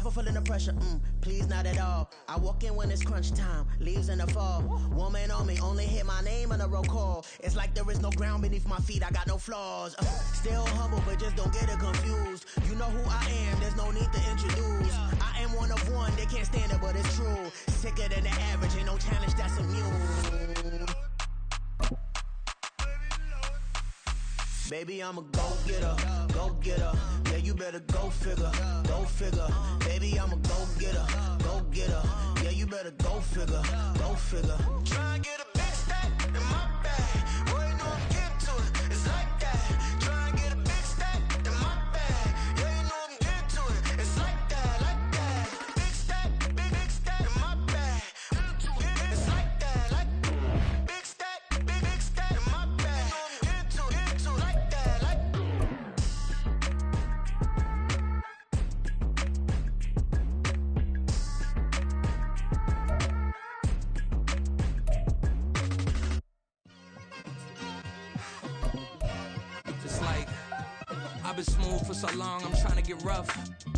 never feeling the pressure, please not at all. I walk in when it's crunch time, leaves in the fall. Woman on me, only hit my name on a roll call. It's like there is no ground beneath my feet, I got no flaws. Still humble, but just don't get it confused. You know who I am, there's no need to introduce. I am one of one, they can't stand it, but it's true. Sicker than the average, ain't no challenge that's immune. Baby, I'm a go-getter, go-getter. Yeah, you better go figure, go figure. Baby, I'm a go-getter, go-getter. Yeah, you better go figure, go figure. Try and get a big stack in my bag. Boy, you know I'm getting to it, it's like that. Try and get a big stack in my bag. Yeah, you know I'm getting to it, it's like that, like that. Big stack in my bag. It's like that, like big stack in my bag. You know I'm getting to it, like that, like. It's like I've been smooth for so long, I'm trying to get rough.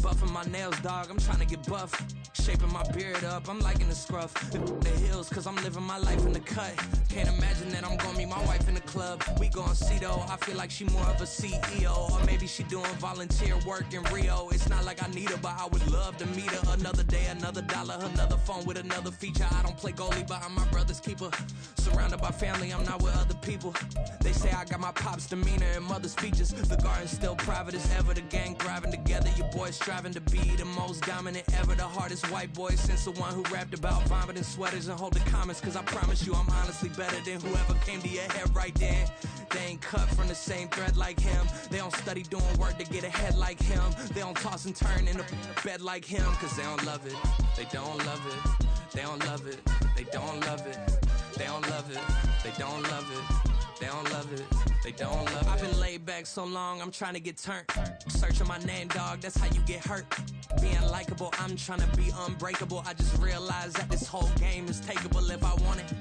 Buffing my nails, dog, I'm trying to get buff. Shaping my beard up, I'm liking the scruff. The hills, cause I'm living my life in the cut. Can't imagine that I'm gonna meet my wife in the club. We gon' see though, I feel like she more of a CEO. Or maybe she doing volunteer work in Rio. It's not like I need her, but I would love to meet her. Another day, another dollar, another phone with another feature. I don't play goalie, but I'm my brother's keeper. Surrounded by family, I'm not with other people. They say I got my pop's demeanor and mother's features. The garden's still private as ever, the gang thriving together. Your boys striving to be the most dominant ever. The hardest white boy since the one who rapped about vomiting sweaters and holding comments. Cause I promise you I'm honestly better than whoever came to your head right then. They ain't cut from the same thread like him. They don't study doing work to get ahead like him. They don't toss and turn in the bed like him. Cause they don't love it, they don't love it. They don't love it, they don't love it. They don't love it, they don't love it. They don't love it, they don't love it. I've been laid back so long, I'm trying to get turned. Searching my name, dog, that's how you get hurt. Being likable, I'm trying to be unbreakable. I just realized that this whole game is takeable if I want it.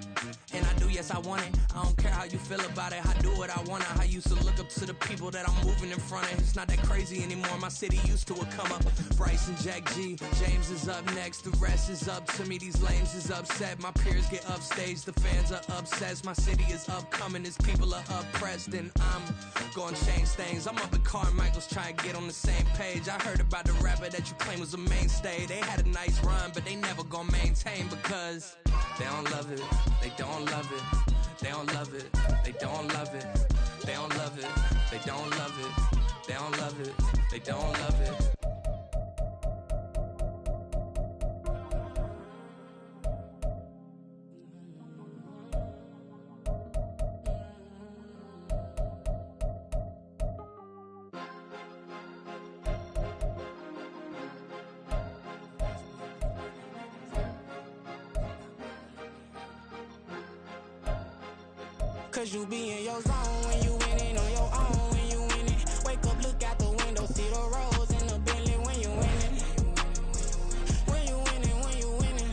And I do, yes, I want it. I don't care how you feel about it, I do what I want it. I used to look up to the people that I'm moving in front of. It's not that crazy anymore, my city used to it come up. Bryce and Jack G, James is up next. The rest is up to me, these lames is upset. My peers get upstage, the fans are obsessed. My city is upcoming, its people are oppressed. And I'm gonna change things. I'm up at Carmichael's trying to get on the same page. I heard about the rapper that you claim was a mainstay. They had a nice run, but they never gonna maintain because they don't love it, they don't love it, they don't love it, they don't love it, they don't love it, they don't love it, they don't love it, they don't love it. Cause you be in your zone when you winning on your own when you winning. Wake up, look out the window, see the rose in the Bentley when you winning. When you winning, when you winning.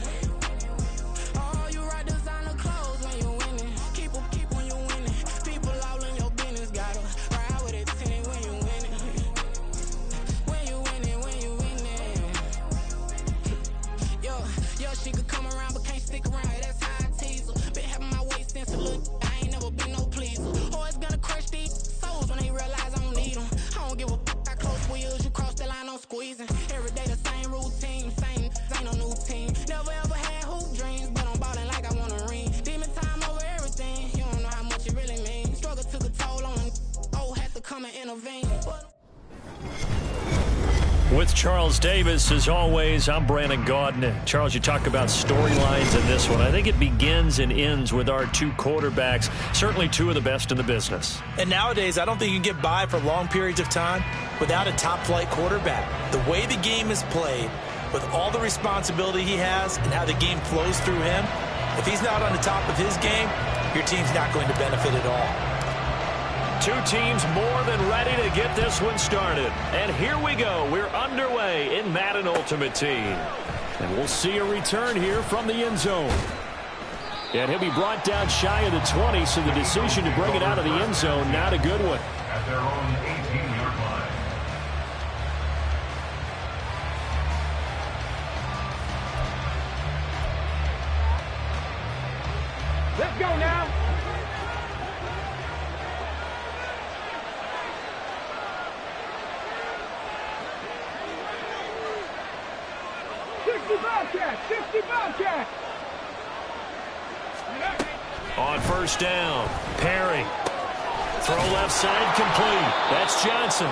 Oh, you rock designer clothes when you winning. Keep when you winning. People all in your business, gotta ride with it tinted when you winning. When you winning, when you winning. Yo, she could come around but can't stick around. That's how I tease her. Been having my waist since a little. Been no pleaser. Always gonna crush these souls when they realize I don't need them. I don't give a f*** how close wheels, you cross the line, I'm squeezing. Every day the same routine, same, ain't no new team. Never ever had hoop dreams, but I'm ballin' like I want a ring. Demon time over everything, you don't know how much it really means. Struggle took a toll on them, had to come and intervene. With Charles Davis, as always, I'm Brandon Gaudin. Charles, you talk about storylines in this one. I think it begins and ends with our two quarterbacks, certainly two of the best in the business. And nowadays, I don't think you can get by for long periods of time without a top-flight quarterback. The way the game is played, with all the responsibility he has and how the game flows through him, if he's not on the top of his game, your team's not going to benefit at all. Two teams more than ready to get this one started. And here we go. We're underway in Madden Ultimate Team. And we'll see a return here from the end zone. And he'll be brought down shy of the 20, so the decision to bring it out of the end zone, not a good one. At their own 18-yard line. go now. On first down, Perry. Throw left side complete. That's Johnson.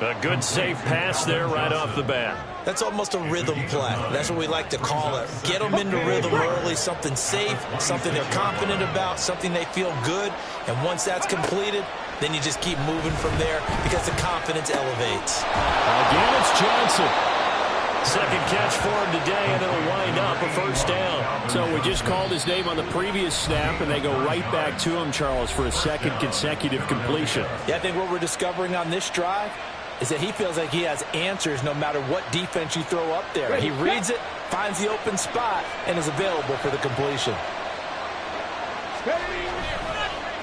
A good safe pass there right off the bat. That's almost a rhythm play. That's what we like to call it. Get them into rhythm early, something safe, something they're confident about, something they feel good. And once that's completed, then you just keep moving from there because the confidence elevates. Again, it's Johnson. Second catch for him today, and it'll wind up a first down. So we just called his name on the previous snap, and they go right back to him, Charles, for a second consecutive completion. Yeah, I think what we're discovering on this drive is that he feels like he has answers no matter what defense you throw up there. He reads it, finds the open spot, and is available for the completion.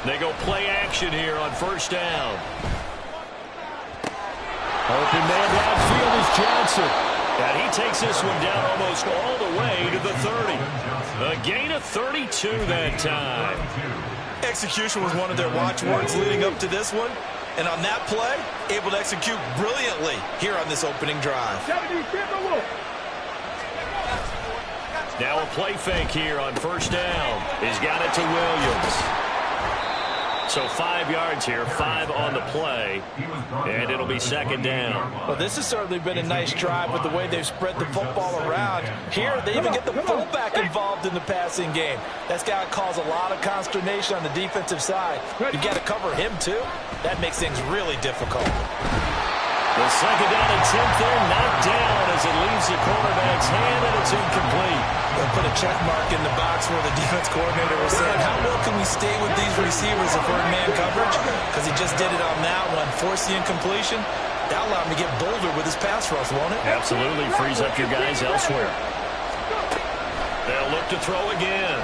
They go play action here on first down. Open man downfield is Johnson. And he takes this one down almost all the way to the 30. A gain of 32 that time. Execution was one of their watchwords leading up to this one. And on that play, able to execute brilliantly here on this opening drive. Now a play fake here on first down. He's got it to Williams. So 5 yards here, 5 on the play, and it'll be second down. Well, this has certainly been a nice drive with the way they've spread the football around. Here, they even get the fullback involved in the passing game. That's got to cause a lot of consternation on the defensive side. You've got to cover him, too. That makes things really difficult. The second down and 10th there, knocked down as it leaves the quarterback's hand, and it's incomplete. They'll put a check mark in the box where the defense coordinator was saying, how well can we stay with these receivers if we're in man coverage? Because he just did it on that one. Force the incompletion. That'll allow him to get bolder with his pass rush, won't it? Absolutely. Frees up your guys elsewhere. They'll look to throw again.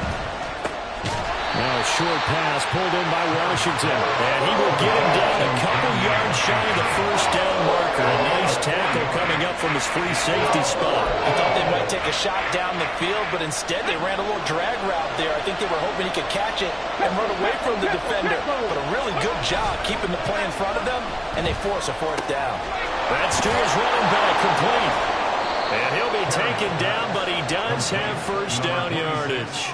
Now a short pass pulled in by Washington. And he will get him down a couple yards shy of the first down marker. A nice tackle coming up from his free safety spot. I thought they might take a shot down the field, but instead they ran a little drag route there. I think they were hoping he could catch it and run away from the defender. But a really good job keeping the play in front of them, and they force a fourth down. That's to his running back, complete. And he'll be taken down, but he does have first down yardage.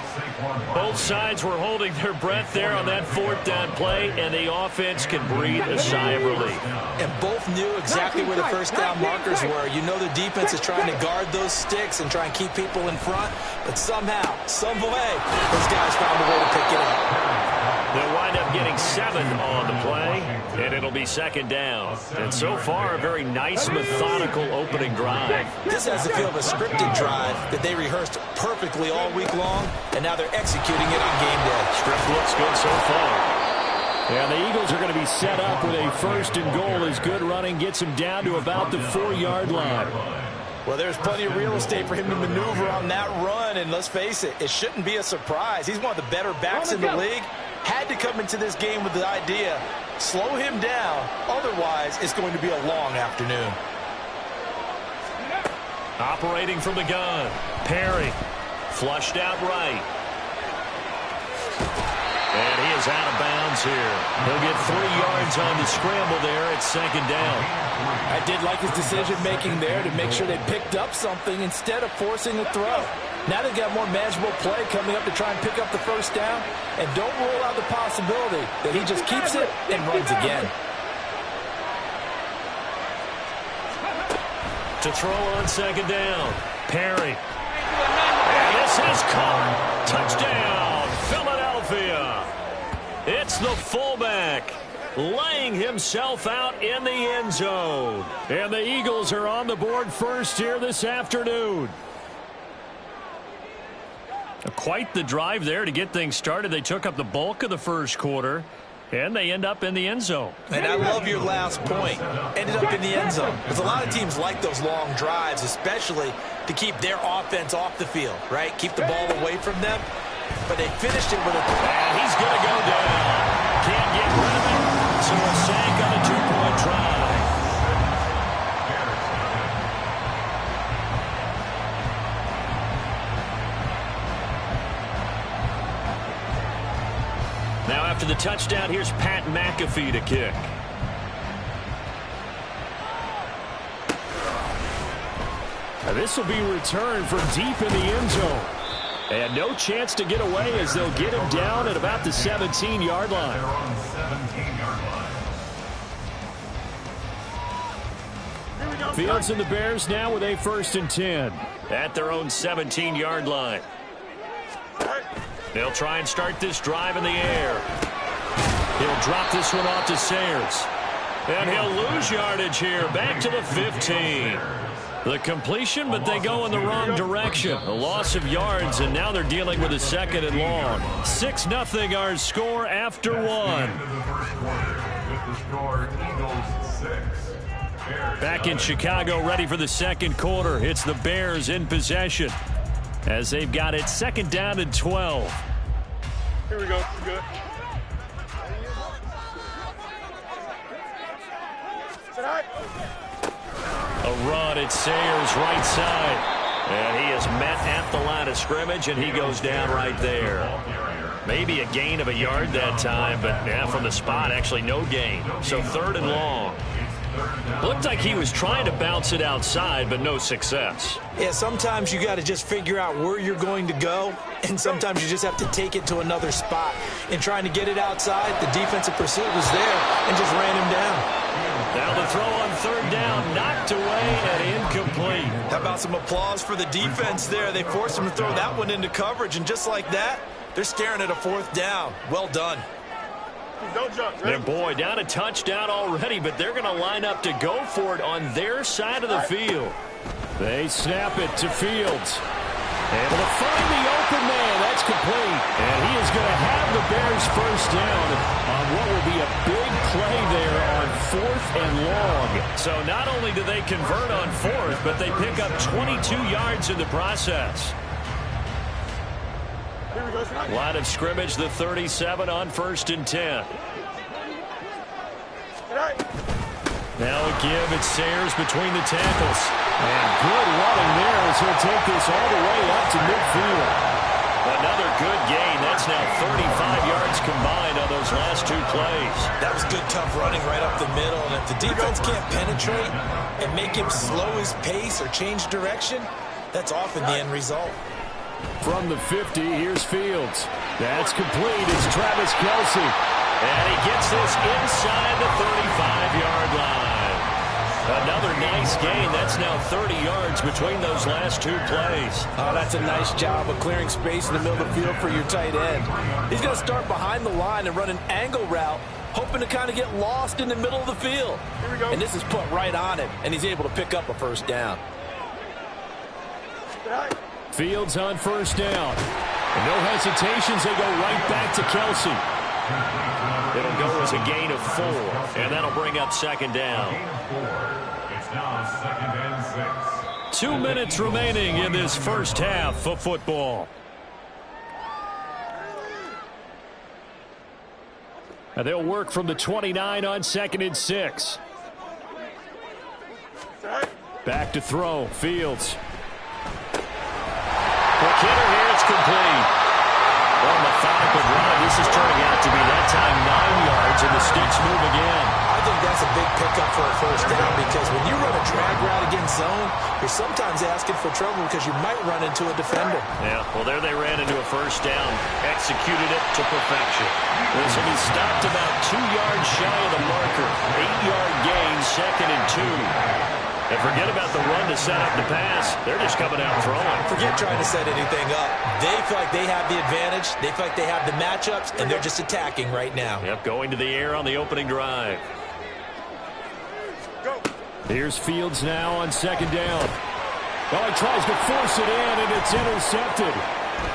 Both sides were holding their breath there on that fourth down play, and the offense can breathe a sigh of relief. And both knew exactly where the first down markers were. You know the defense is trying to guard those sticks and try and keep people in front, but somehow, some way, those guys found a way to pick it up. They'll wind up getting 7 on the play, and it'll be second down. And so far, a very nice, methodical opening drive. This has the feel of a scripted drive that they rehearsed perfectly all week long, and now they're executing it on game day. Script looks good so far. And the Eagles are going to be set up with a first and goal as good running gets him down to about the 4-yard line. Well, there's plenty of real estate for him to maneuver on that run, and let's face it, it shouldn't be a surprise. He's one of the better backs in the league. Had to come into this game with the idea, slow him down, otherwise it's going to be a long afternoon. Operating from the gun, Perry, flushed out right. And he is out of bounds here. He'll get 3 yards on the scramble there at second down. I did like his decision-making there to make sure they picked up something instead of forcing a throw. Now they've got more manageable play coming up to try and pick up the first down. And don't rule out the possibility that he just keeps it and runs again. To throw on second down, Perry. And this is caught. Touchdown, Philadelphia. It's the fullback laying himself out in the end zone. And the Eagles are on the board first here this afternoon. Quite the drive there to get things started. They took up the bulk of the first quarter, and they end up in the end zone. And I love your last point. Ended up in the end zone. Because a lot of teams like those long drives, especially to keep their offense off the field, right? Keep the ball away from them. But they finished it with a... And he's going to go down. Can't get rid of it. So a sack on a 2-point try. After the touchdown, here's Pat McAfee to kick. And this will be returned from deep in the end zone. And no chance to get away as they'll get him down at about the 17-yard line. Fields and the Bears now with a 1st and 10 at their own 17-yard line. They'll try and start this drive in the air. He'll drop this one off to Sayers. And he'll lose yardage here, back to the 15. The completion, but they go in the wrong direction. A loss of yards, and now they're dealing with a 2nd and long. 6-0 our score after 1. Back in Chicago, ready for the 2nd quarter. It's the Bears in possession as they've got it 2nd down and 12. Here we go. Good. A run at Sayers right side. And he is met at the line of scrimmage, and he goes down right there. Maybe a gain of a yard that time, but yeah, from the spot, actually no gain. So 3rd and long. Looked like he was trying to bounce it outside, but no success. Yeah, sometimes you got to just figure out where you're going to go, and sometimes you just have to take it to another spot. In trying to get it outside, the defensive pursuit was there and just ran him down. Now the throw on 3rd down, knocked away and incomplete. How about some applause for the defense there? They forced him to throw that one into coverage, and just like that, they're staring at a 4th down. Well done. Don't jump, right? And boy, down a touchdown already, but they're going to line up to go for it on their side of the field. They snap it to Fields. Able to find the open man. That's complete. And he is going to have the Bears 1st down on what will be a big play there on 4th and long. So not only do they convert on 4th, but they pick up 22 yards in the process. Line of scrimmage, the 37 on 1st and 10. Now a give. It's Sayers between the tackles. And good running there as he'll take this all the way up to midfield. Another good gain. That's now 35 yards combined on those last 2 plays. That was good, tough running right up the middle. And if the defense can't penetrate and make him slow his pace or change direction, that's often the end result. From the 50, here's Fields. That's complete. It's Travis Kelce. And he gets this inside the 35-yard line. Another nice gain. That's now 30 yards between those last 2 plays. Oh, that's a nice job of clearing space in the middle of the field for your tight end. He's going to start behind the line and run an angle route, hoping to kind of get lost in the middle of the field. Here we go. And this is put right on him, and he's able to pick up a 1st down. Fields on 1st down. And no hesitations. They go right back to Kelce. It'll go as a gain of 4, and that'll bring up 2nd down. It's now 2nd and 6. 2 minutes remaining in this 1st half of football. And they'll work from the 29 on 2nd and 6. Back to throw. Fields. Quick hitter here. It's complete. Well, methodical drive. This is turning out to be that time 9 yards, and the sticks move again. I think that's a big pickup for a 1st down, because when you run a drag route against zone, you're sometimes asking for trouble because you might run into a defender. Yeah, well, there they ran into a 1st down. Executed it to perfection. This will be stopped about 2 yards shy of the marker. 8-yard gain, 2nd and 2. And forget about the run to set up the pass. They're just coming out throwing. Forget trying to set anything up. They feel like they have the advantage. They feel like they have the matchups, and they're just attacking right now. Yep, going to the air on the opening drive. Go. Here's Fields now on 2nd down. Oh, he tries to force it in, and it's intercepted.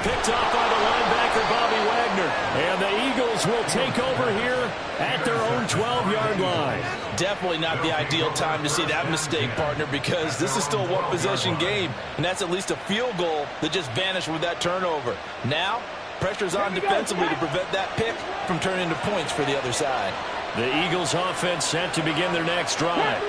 Picked off by the linebacker, Bobby Wagner. And the Eagles will take over here at their own 12-yard line. Definitely not the ideal time to see that mistake, partner, because this is still a one-possession game, and that's at least a field goal that just vanished with that turnover. Now, pressure's on defensively to prevent that pick from turning into points for the other side. The Eagles offense set to begin their next drive.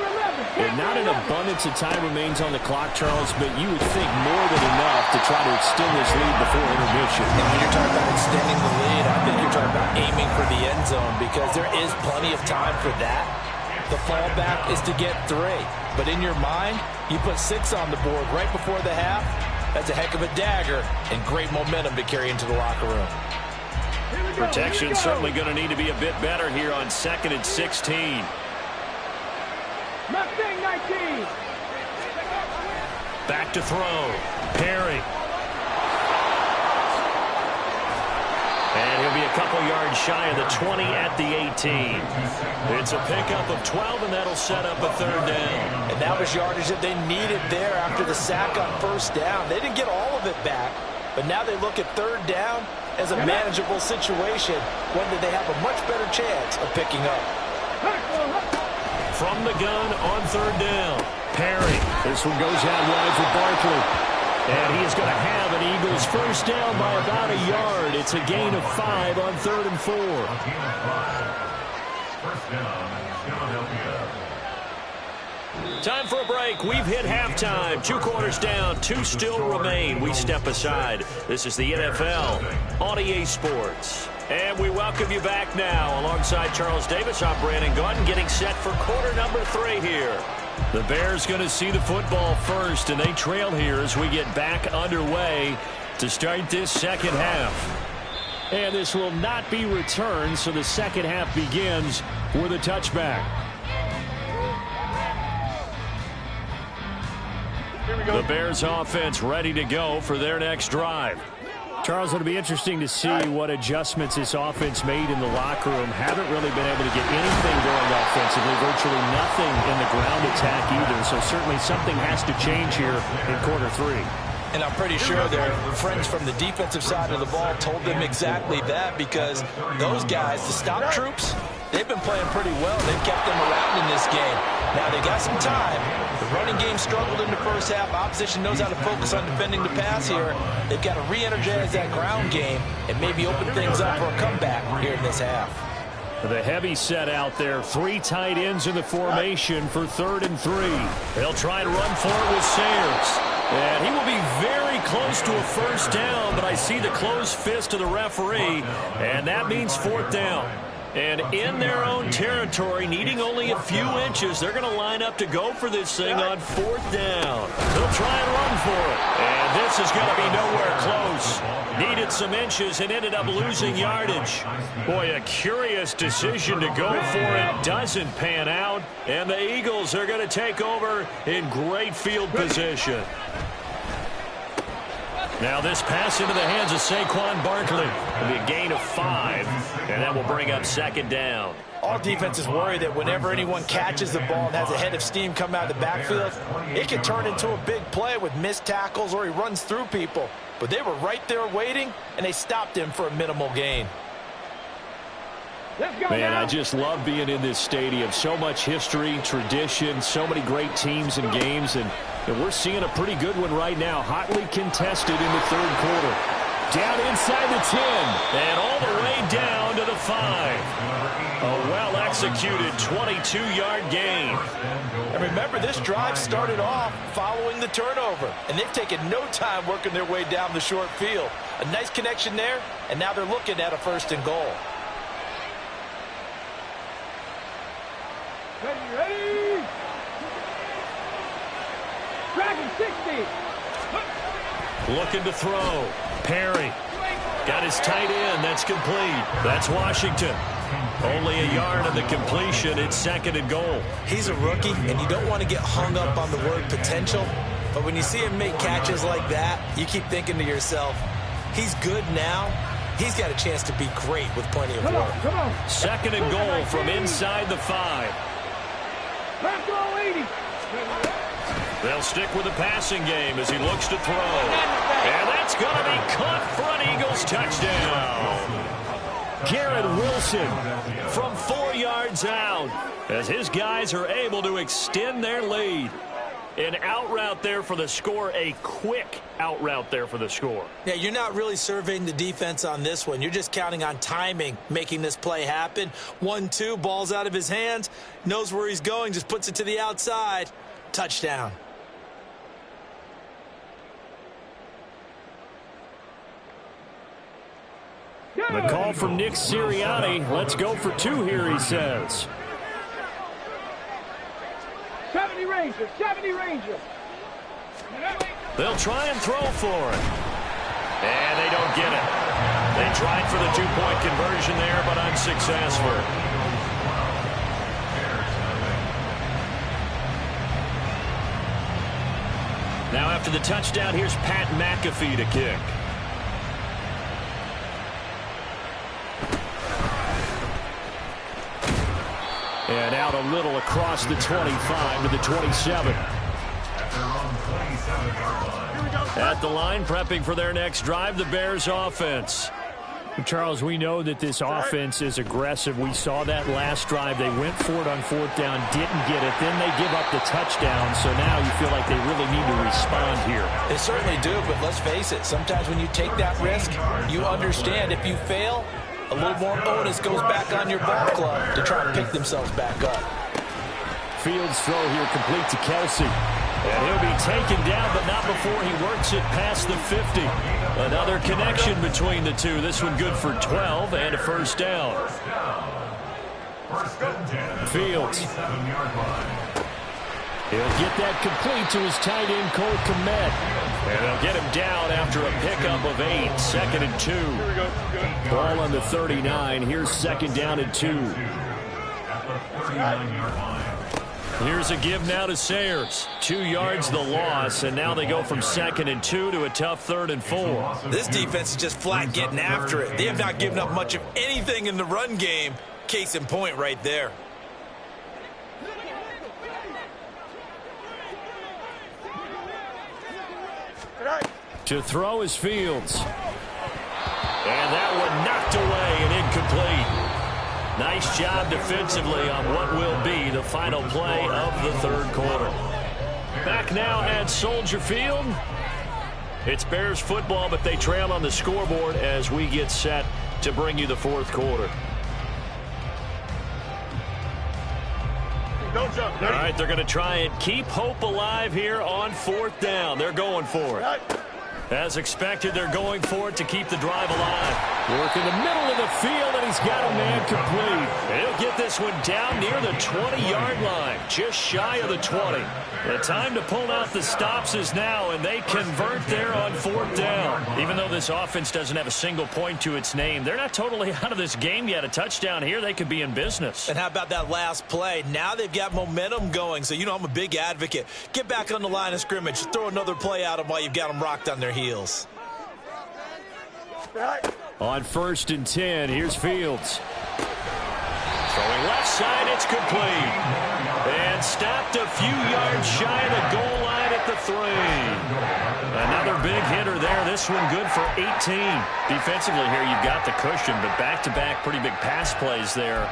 And not an abundance of time remains on the clock, Charles, but you would think more than enough to try to extend this lead before intermission. And when you're talking about extending the lead, I think you're talking about aiming for the end zone because there is plenty of time for that. The fallback is to get 3. But in your mind, you put 6 on the board right before the half. That's a heck of a dagger and great momentum to carry into the locker room. Protection certainly going to need to be a bit better here on 2nd and 16. Mustang 19. Back to throw. Perry. And he'll be a couple yards shy of the 20 at the 18. It's a pickup of 12, and that'll set up a 3rd down. And that was yardage that they needed there after the sack on 1st down. They didn't get all of it back, but now they look at 3rd down as a manageable situation, one that they have a much better chance of picking up. From the gun on 3rd down. Perry. This one goes out wide for Barkley. And he is going to have an Eagles 1st down by about a yard. It's a gain of 5 on 3rd and 4. Time for a break. We've hit halftime. 2 quarters down. 2 still remain. We step aside. This is the NFL on EA Sports. And we welcome you back now. Alongside Charles Davis, I'm Brandon Gaudin, getting set for quarter number 3 here. The Bears going to see the football first, and they trail here as we get back underway to start this 2nd half. And this will not be returned, so the 2nd half begins with a touchback. The Bears offense ready to go for their next drive. Charles, it'll be interesting to see what adjustments this offense made in the locker room. Haven't really been able to get anything going offensively, virtually nothing in the ground attack either. So certainly something has to change here in quarter 3. And I'm pretty sure their friends from the defensive side of the ball told them exactly that, because those guys, the stop troops, they've been playing pretty well. They've kept them around in this game. Now, they got some time. The running game struggled in the 1st half. Opposition knows how to focus on defending the pass here. They've got to re-energize that ground game and maybe open things up for a comeback here in this half. The heavy set out there. 3 tight ends in the formation for 3rd and 3. They'll try to run for it with Sayers. And he will be very close to a 1st down, but I see the closed fist of the referee, and that means 4th down. And in their own territory, needing only a few inches, they're going to line up to go for this thing on 4th down. They'll try and run for it. And this is going to be nowhere close. Needed some inches and ended up losing yardage. Boy, a curious decision to go for it. Doesn't pan out. And the Eagles are going to take over in great field position. Now this pass into the hands of Saquon Barkley. It'll be a gain of 5, and that will bring up 2nd down. All defenses worry that whenever anyone catches the ball and has a head of steam come out of the backfield, it can turn into a big play with missed tackles or he runs through people. But they were right there waiting, and they stopped him for a minimal gain. Man, I just love being in this stadium. So much history, tradition, so many great teams and games, and we're seeing a pretty good one right now. Hotly contested in the 3rd quarter. Down inside the 10, and all the way down to the 5. A well-executed 22-yard gain. And remember, this drive started off following the turnover, and they've taken no time working their way down the short field. A nice connection there, and now they're looking at a 1st and goal. Ready? Dragon 60. Looking to throw. Perry. Got his tight end. That's complete. That's Washington. Only a yard on the completion. It's 2nd and goal. He's a rookie, and you don't want to get hung up on the word potential. But when you see him make catches like that, you keep thinking to yourself, he's good now. He's got a chance to be great with plenty of work. 2nd and goal from inside the 5. They'll stick with the passing game as he looks to throw. And that's going to be caught for an Eagles touchdown. Garrett Wilson from 4 yards out as his guys are able to extend their lead. An out route there for the score, a quick out route there for the score. Yeah, you're not really surveying the defense on this one. You're just counting on timing, making this play happen. 1-2, ball's out of his hands, knows where he's going, just puts it to the outside. Touchdown. The call from Nick Sirianni. Let's go for 2 here, he says. 70 Rangers, 70 Rangers. They'll try and throw for it. And they don't get it. They tried for the 2-point conversion there, but unsuccessful. Now after the touchdown, here's Pat McAfee to kick. And out a little across the 25 to the 27. At the line, prepping for their next drive, the Bears offense. Charles, we know that this offense is aggressive. We saw that last drive. They went for it on 4th down, didn't get it. Then they give up the touchdown. So now you feel like they really need to respond here. They certainly do, but let's face it. Sometimes when you take that risk, you understand if you fail, a little more onus goes back on your ball club to try and pick themselves back up. Fields throw here complete to Kelsey. And he'll be taken down, but not before he works it past the 50. Another connection between the two. This one good for 12 and a first down. Fields. He'll get that complete to his tight end, Cole Kmet. And they'll get him down after a pickup of 8. 2nd and 2. Ball on the 39. Here's 2nd down and 2. Here's a give now to Sayers. 2 yards the loss, and now they go from 2nd and 2 to a tough 3rd and 4. This defense is just flat getting after it. They have not given up much of anything in the run game. Case in point right there. To throw is Fields. And that one knocked away and incomplete. Nice job defensively on what will be the final play of the 3rd quarter. Back now at Soldier Field. It's Bears football, but they trail on the scoreboard as we get set to bring you the 4th quarter. All right, they're going to try and keep hope alive here on 4th down. They're going for it. As expected, they're going for it to keep the drive alive. Work in the middle of the field, and he's got a man complete. He'll get this one down near the 20-yard line, just shy of the 20. The time to pull out the stops is now, and they convert there on 4th down. Even though this offense doesn't have a single point to its name, they're not totally out of this game yet. A touchdown here, they could be in business. And how about that last play? Now they've got momentum going, so you know I'm a big advocate. Get back on the line of scrimmage. Throw another play at them while you've got them rocked on their heels. On 1st and 10, here's Fields. Throwing left side, it's complete. And stopped a few yards shy of the goal line at the 3. Another big hitter there. This one good for 18. Defensively here, you've got the cushion, but back-to-back pretty big pass plays there.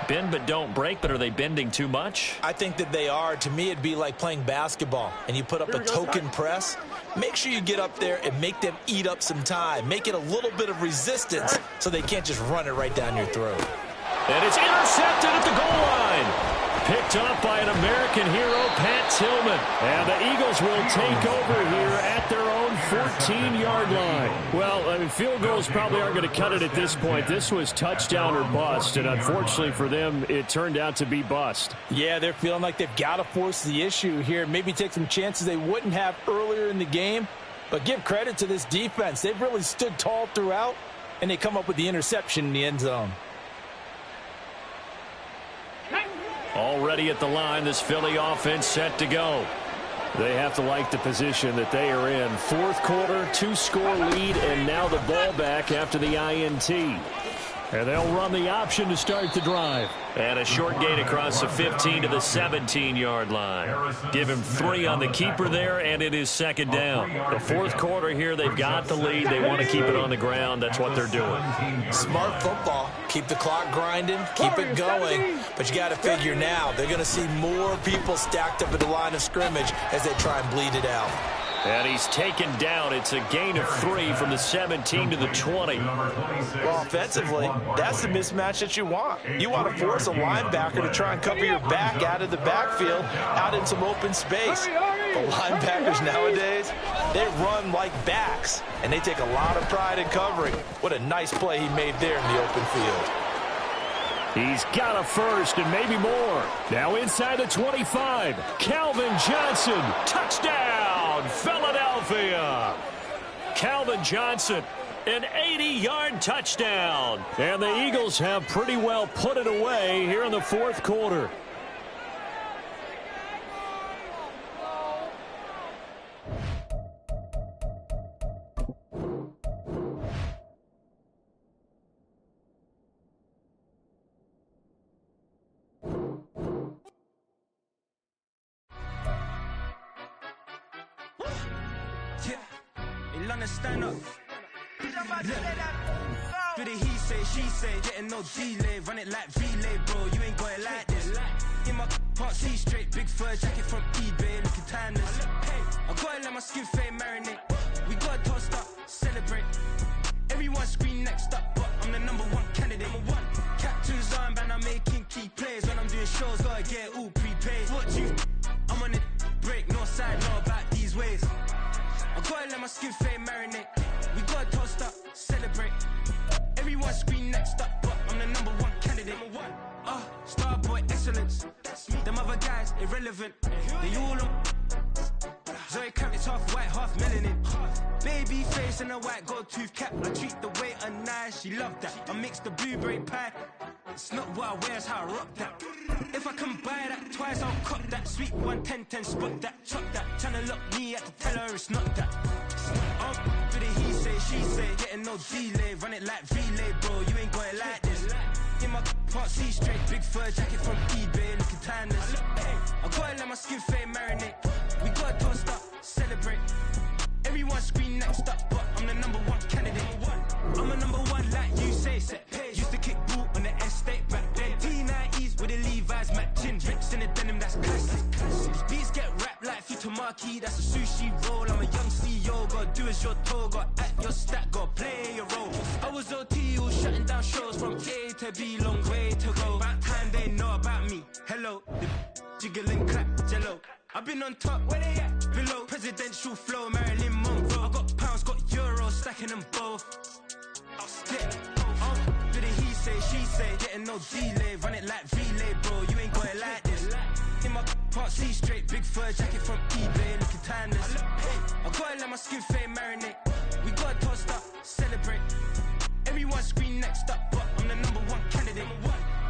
Bend but don't break, but are they bending too much? I think that they are. To me, it'd be like playing basketball, and you put up a token press. Make sure you get up there and make them eat up some time. Make it a little bit of resistance so they can't just run it right down your throat. And it's intercepted at the goal line. Picked up by an American hero, Pat Tillman. And the Eagles will take over here at their own 14-yard line. Well, I mean, field goals probably aren't going to cut it at this point. This was touchdown or bust, and unfortunately for them, it turned out to be bust. Yeah, they're feeling like they've got to force the issue here. Maybe take some chances they wouldn't have earlier in the game. But give credit to this defense. They've really stood tall throughout, and they come up with the interception in the end zone. Already at the line, this Philly offense set to go. They have to like the position that they are in. 4th quarter, 2-score lead, and now the ball back after the INT. And they'll run the option to start the drive. And a short gain across the 15 to the 17-yard line. Give him 3 on the keeper there, and it is second down. The fourth quarter here, they've got the lead. They want to keep it on the ground. That's what they're doing. Smart football. Keep the clock grinding, keep it going. But you got to figure now, they're going to see more people stacked up at the line of scrimmage as they try and bleed it out. And he's taken down. It's a gain of 3 from the 17 to the 20. Well, offensively, that's the mismatch that you want. You want to force a linebacker to try and cover your back out of the backfield, out in some open space. But linebackers nowadays, they run like backs, and they take a lot of pride in covering. What a nice play he made there in the open field. He's got a first and maybe more. Now inside the 25. Calvin Johnson, touchdown, Philadelphia. Calvin Johnson, an 80-yard touchdown. And the Eagles have pretty well put it away here in the fourth quarter. Stand up. Do the he say, she say, getting no delay. Run it like relay, bro. You ain't got it like this. In my part, see straight, big fur jacket from eBay, looking timeless. I gotta let my skin fade marinate. We gotta toast up, celebrate. Everyone scream next up, but I'm the #1 candidate. Captain's armband, I'm making key plays. When I'm doing shows, gotta get it all prepaid. What you? I'm on it, break, no side, know about these ways. I gotta let my skin fade marinate. We gotta toast up, celebrate. Everyone scream next up, but I'm the #1 candidate. Starboy excellence. Them other guys irrelevant. They all on. Zoe Kravitz half white, half melanin. Baby face and a white gold tooth cap. I treat the waiter nice, she love that. I mix the blueberry pie. It's not what I wear, it's how I rock that. If I can buy that twice, I'll cut that. Sweet 110, spot that, chop that. Tryna lock me at the teller, it's not that. Do the he say, she say, getting no delay. Run it like relay, bro, you ain't got it like this. In my part, see straight, big fur jacket from eBay, looking timeless. I gotta let my skin fade marinate. We gotta toast up, celebrate. Everyone scream next up, but I'm the #1 candidate. I'm a #1 like you say, set pace. Used to kick boot on the estate back then. T90s with the Levi's matching. Drips in the denim, that's classic. These beats get wrapped like Futamaki, that's a sushi roll. I'm a young CEO, gotta do as you're told. Gotta act your stat, gotta play your role. I was OT, all shutting down shows from A to B, long way to go. About time they know about me. Hello, the jiggle and clap, jello. I've been on top, where they at? Below, presidential flow, Marilyn Monroe. I got pounds, got euros, stacking them both. I'll stick. Do the he say, she say, getting no delay. Run it like relay, bro, you ain't got it like this. In my part, see straight, big fur jacket from eBay, looking timeless. I gotta let my skin fade marinate. We gotta toast up, celebrate. Everyone scream next up, but I'm the #1 candidate.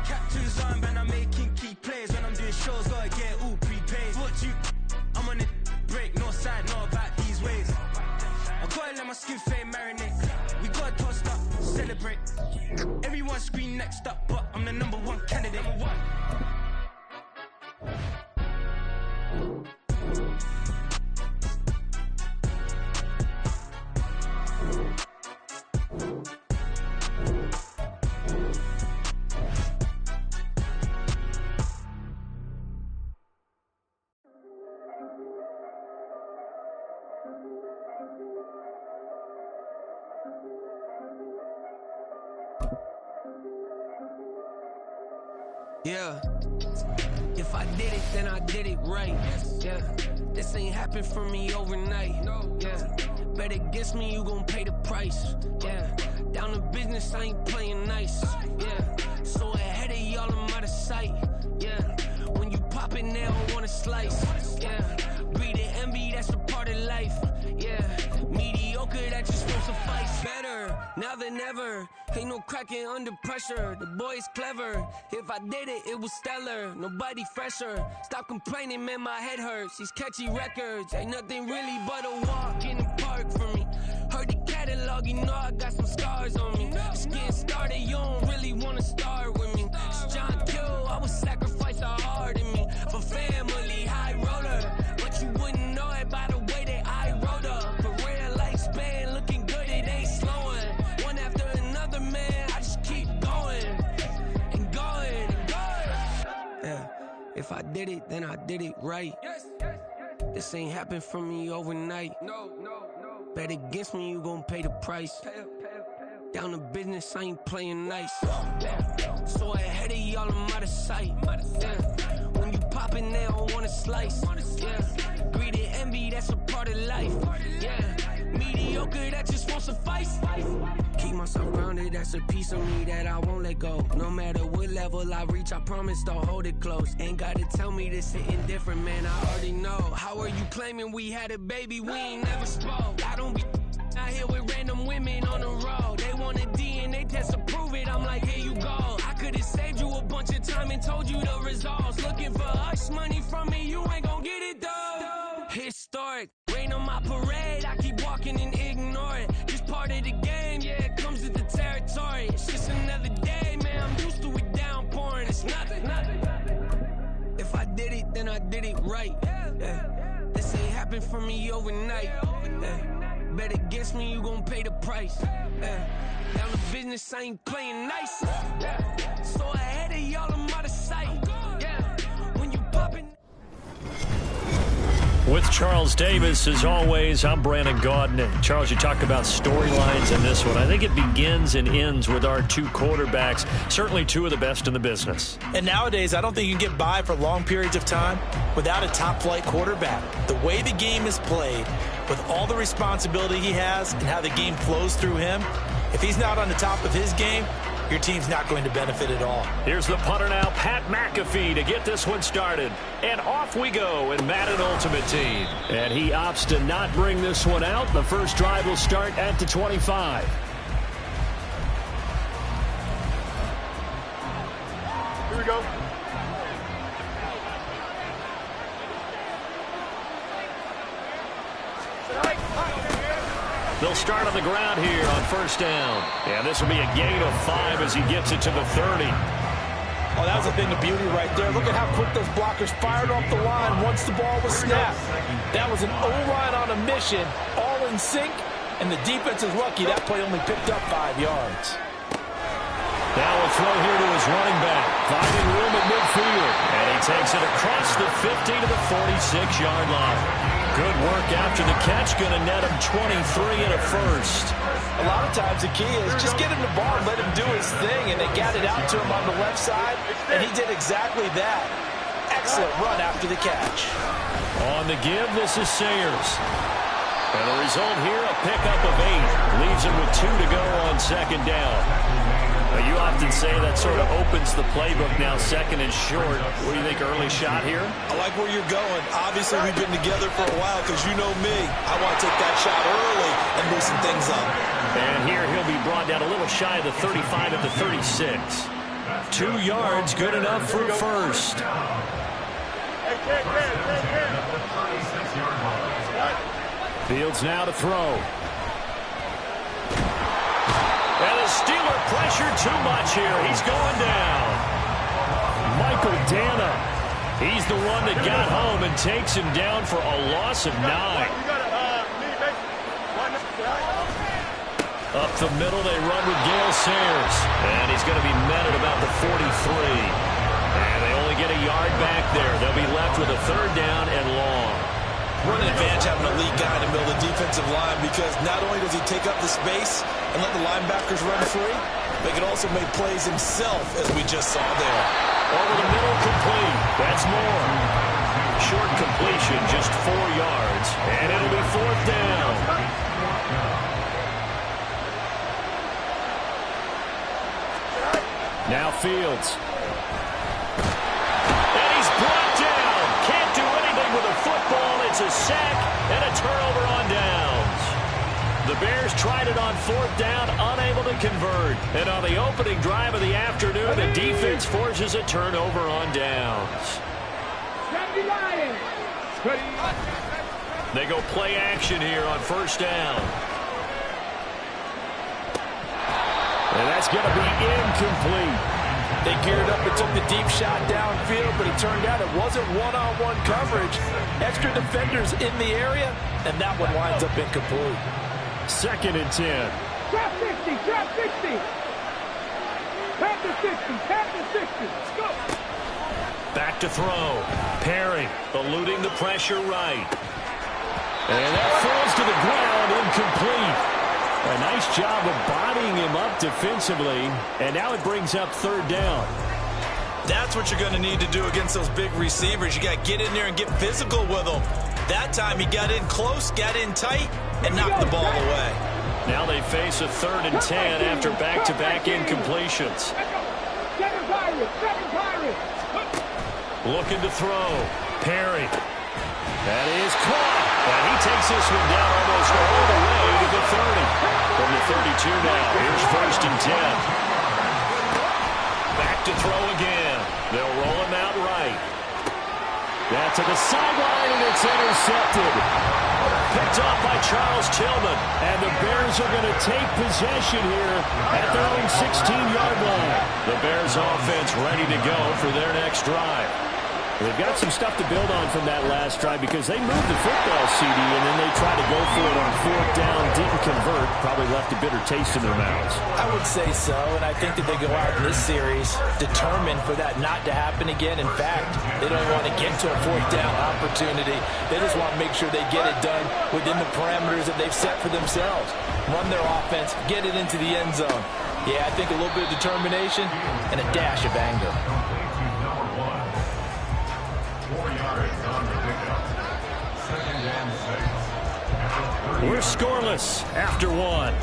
Captain's armband, I'm making key plays. When I'm doing shows, gotta get it all prepaid. What you? I'm on it, break, no side, know about these ways. I gotta let my skin fade marinate. We gotta toast up, celebrate. Everyone scream next up, but I'm the #1 candidate. Yeah, if I did it, then I did it right. Yeah, this ain't happened for me overnight. Yeah, bet against me, you gon' pay the price. Yeah, down to business, I ain't playing nice. Yeah, so ahead of y'all, I'm out of sight. Yeah, when you pop it now, I want a slice. Yeah, breathe and envy, that's a part of life. Yeah, mediocre, that just won't suffice. Better now than ever. Ain't no cracking under pressure. The boy's clever. If I did it, it was stellar. Nobody fresher. Stop complaining, man, my head hurts. These catchy records ain't nothing really but a walk in the park for me. Heard the catalog, you know I got some scars on me. Just getting started, you don't really wanna start with me. It's John Kill, I would sacrifice a heart in me for family, high roller. But you wouldn't know it by the way that I wrote up. For real lifespan, looking good, it ain't slowing. One after another, man, I just keep going and going and going. Yeah, if I did it, then I did it right. This ain't happened for me overnight. Bet against me, you gon' pay the price. Down to business, I ain't playing nice. So ahead of y'all, I'm out of sight. When you poppin', they don't wanna slice. Greed and envy, that's a part of life. Mediocre, that just won't suffice. Keep myself grounded, that's a piece of me that I won't let go. No matter what level I reach, I promise to hold it close. Ain't gotta tell me this hitting different, man, I already know. How are you claiming we had a baby, we ain't never spoke? I don't be out here with random women on the road. They want a DNA test to prove it, I'm like, here you go. I could've saved you a bunch of time and told you the results. Looking for hush money from me, you ain't gon' get it though. Historic, rain on my parade, I keep walking and ignore it. Just part of the game, yeah, it comes with the territory. It's just another day, man, I'm used to it downpouring. It's nothing. If I did it, then I did it right. This ain't happened for me overnight. Bet against me, you gon' pay the price. Down to business, I ain't playing nice. So ahead of y'all, I'm out of sight. When you poppin'. With Charles Davis, as always, I'm Brandon Gaudin. And Charles, you talk about storylines in this one. I think it begins and ends with our two quarterbacks, certainly two of the best in the business. And nowadays, I don't think you can get by for long periods of time without a top-flight quarterback. The way the game is played, with all the responsibility he has and how the game flows through him, if he's not on the top of his game, your team's not going to benefit at all. Here's the punter now, Pat McAfee, to get this one started. And off we go in Madden Ultimate Team. And he opts to not bring this one out. The first drive will start at the 25. Here we go. They'll start on the ground here on first down. And this will be a gain of 5 as he gets it to the 30. Oh, that was a thing of beauty right there. Look at how quick those blockers fired off the line once the ball was snapped. That was an O-line on a mission, all in sync, and the defense is lucky that play only picked up 5 yards. Now a throw here to his running back, finding room at midfield. And he takes it across the 50 to the 46-yard line. Good work after the catch, going to net him 23 and a first. A lot of times the key is just get him the ball and let him do his thing, and they got it out to him on the left side, and he did exactly that. Excellent run after the catch. On the give, this is Sayers. And the result here, a pickup of 8. Leaves him with 2 to go on second down. Well, you often say that sort of opens the playbook now, second and short. What do you think, early shot here? I like where you're going. Obviously, we've been together for a while because you know me. I want to take that shot early and loosen things up. And here he'll be brought down a little shy of the 35 at the 36. 2 yards, good enough for a first. Fields now to throw. And the Steeler pressure too much here. He's going down. Michael Dana. He's the one that got home and takes him down for a loss of 9. Up the middle, they run with Gale Sayers. And he's going to be met at about the 43. And they only get a yard back there. They'll be left with a third down and long. We're an advantage having a lead guy in the middle of the defensive line because not only does he take up the space and let the linebackers run free, but he can also make plays himself, as we just saw there. Over the middle, complete. That's more. Short completion, just 4 yards. And it'll be fourth down. Now Fields. And he's brought down. Can't do anything with a football. It's a sack and a turnover on downs. The Bears tried it on fourth down, unable to convert. And on the opening drive of the afternoon, the defense forces a turnover on downs. They go play action here on first down. And that's going to be incomplete. They geared up and took the deep shot downfield, but it turned out it wasn't one-on-one coverage. Extra defenders in the area, and that one winds up incomplete. 2nd and 10. Trap 60, trap 60. Tap to 60, tap to 60. Let's go. Back to throw. Perry eluding the pressure right. And that falls to the ground, incomplete. A nice job of bodying him up defensively, and now it brings up 3rd down. That's what you're going to need to do against those big receivers. You got to get in there and get physical with them. That time he got in close, got in tight, and knocked the ball away. Now they face a 3rd and 10 after back-to-back incompletions. Looking to throw. Perry. That is caught. And he takes this one down almost all the way to the 30. From the 32 now, here's 1st and 10. Back to throw again. They'll roll him out right. That's to the sideline, and it's intercepted. Picked off by Charles Tillman. And the Bears are going to take possession here at their own 16-yard line. The Bears offense ready to go for their next drive. They've got some stuff to build on from that last drive because they moved the football, CD, and then they tried to go for it on 4th down, didn't convert, probably left a bitter taste in their mouths. I would say so, and I think that they go out in this series determined for that not to happen again. In fact, they don't want to get to a 4th down opportunity. They just want to make sure they get it done within the parameters that they've set for themselves. Run their offense, get it into the end zone. Yeah, I think a little bit of determination and a dash of anger. We're scoreless after 1.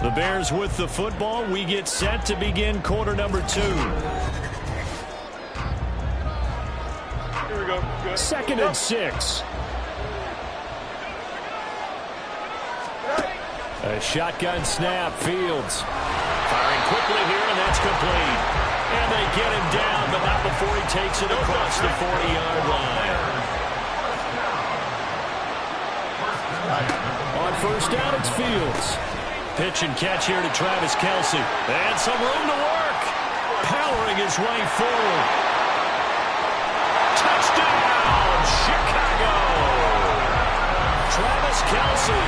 The Bears with the football. We get set to begin quarter number 2. Here we go. Good. 2nd and 6. A shotgun snap. Fields firing quickly here, and that's complete. And they get him down, but not before he takes it across the 40-yard line. On 1st down, it's Fields. Pitch and catch here to Travis Kelce. And some room to work. Powering his way forward. Touchdown, Chicago! Travis Kelce,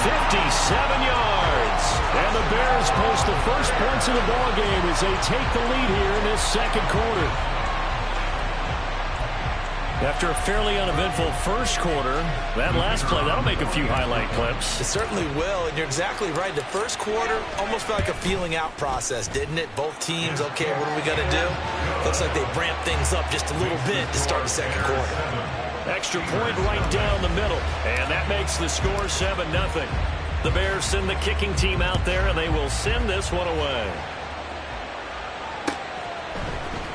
57 yards. And the Bears post the first points of the ballgame as they take the lead here in this 2nd quarter. After a fairly uneventful first quarter, that last play, that'll make a few highlight clips. It certainly will, and you're exactly right. The first quarter almost felt like a feeling out process, didn't it? Both teams, okay, what are we going to do? Looks like they ramped things up just a little bit to start the 2nd quarter. Extra point right down the middle, and that makes the score 7-0. The Bears send the kicking team out there, and they will send this one away.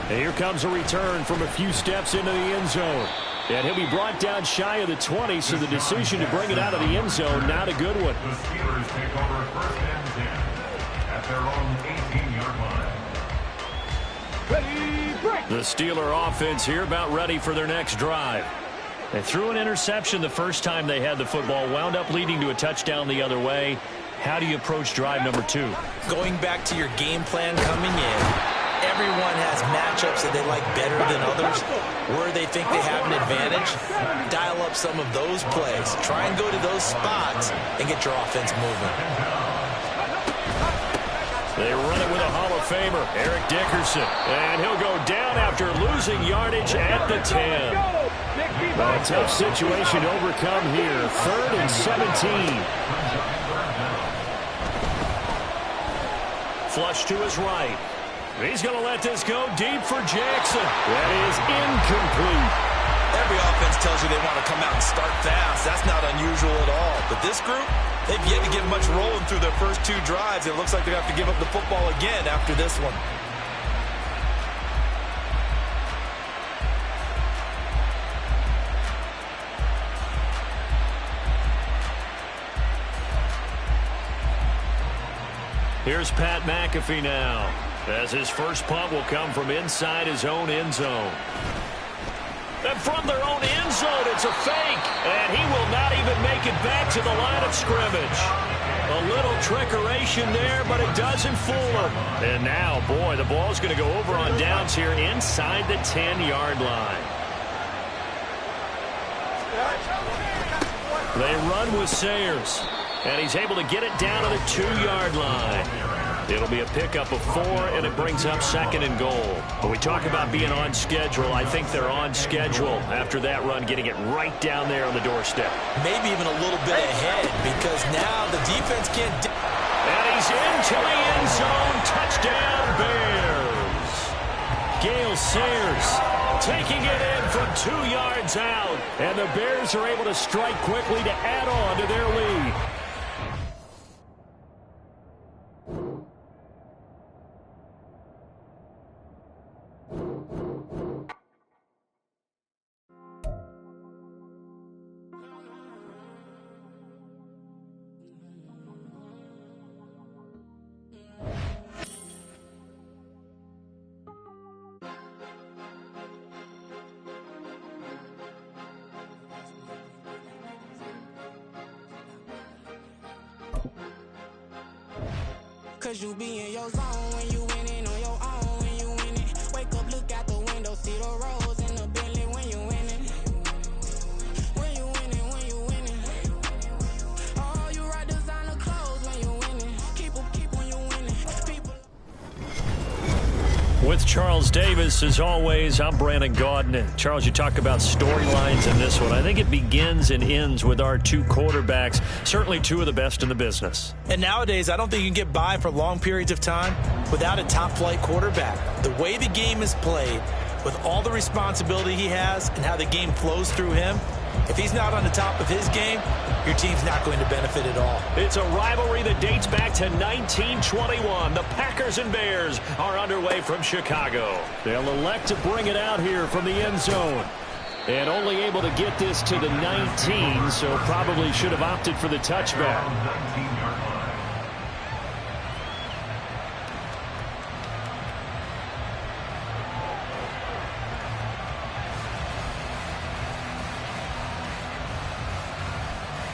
And here comes a return from a few steps into the end zone. And he'll be brought down shy of the 20, so the decision to bring it out of the end zone, not a good one. The Steelers take over 1st and 10 at their own 18-yard line. Ready, break! The Steeler offense here about ready for their next drive. They threw an interception the first time they had the football, wound up leading to a touchdown the other way. How do you approach drive number 2? Going back to your game plan coming in. Everyone has matchups that they like better than others, where they think they have an advantage. Dial up some of those plays. Try and go to those spots and get your offense moving. They run it with a Hall of Famer, Eric Dickerson. And he'll go down after losing yardage at the 10. Well, a tough situation to overcome here. 3rd and 17. Flush to his right. He's going to let this go deep for Jackson. That is incomplete. Every offense tells you they want to come out and start fast. That's not unusual at all. But this group, they've yet to get much rolling through their first 2 drives. It looks like they have to give up the football again after this one. Here's Pat McAfee now, as his first punt will come from inside his own end zone. And from their own end zone, it's a fake. And he will not even make it back to the line of scrimmage. A little trickeration there, but it doesn't fool him. And now, boy, the ball's going to go over on downs here inside the 10-yard line. They run with Sayers, and he's able to get it down to the 2-yard line. It'll be a pickup of 4, and it brings up 2nd and goal. When we talk about being on schedule, I think they're on schedule after that run, getting it right down there on the doorstep. Maybe even a little bit ahead, because now the defense can't... And he's into the end zone. Touchdown, Bears. Gale Sayers taking it in from 2 yards out. And the Bears are able to strike quickly to add on to their lead. Cause you be in your zone when you winning on your own when you winning. Wake up, look out the window, see the rose in the Bentley when you winning. When you winning, when you winning. Oh, you right designer clothes when you winning. Keep when you winning. People. With Charles Davis, as always, I'm Brandon Gaudin. And Charles, you talk about storylines in this one. I think it begins and ends with our 2 quarterbacks, certainly 2 of the best in the business. And nowadays, I don't think you can get by for long periods of time without a top-flight quarterback. The way the game is played, with all the responsibility he has and how the game flows through him, if he's not on the top of his game, your team's not going to benefit at all. It's a rivalry that dates back to 1921. The Packers and Bears are underway from Chicago. They'll elect to bring it out here from the end zone. And only able to get this to the 19, so probably should have opted for the touchback.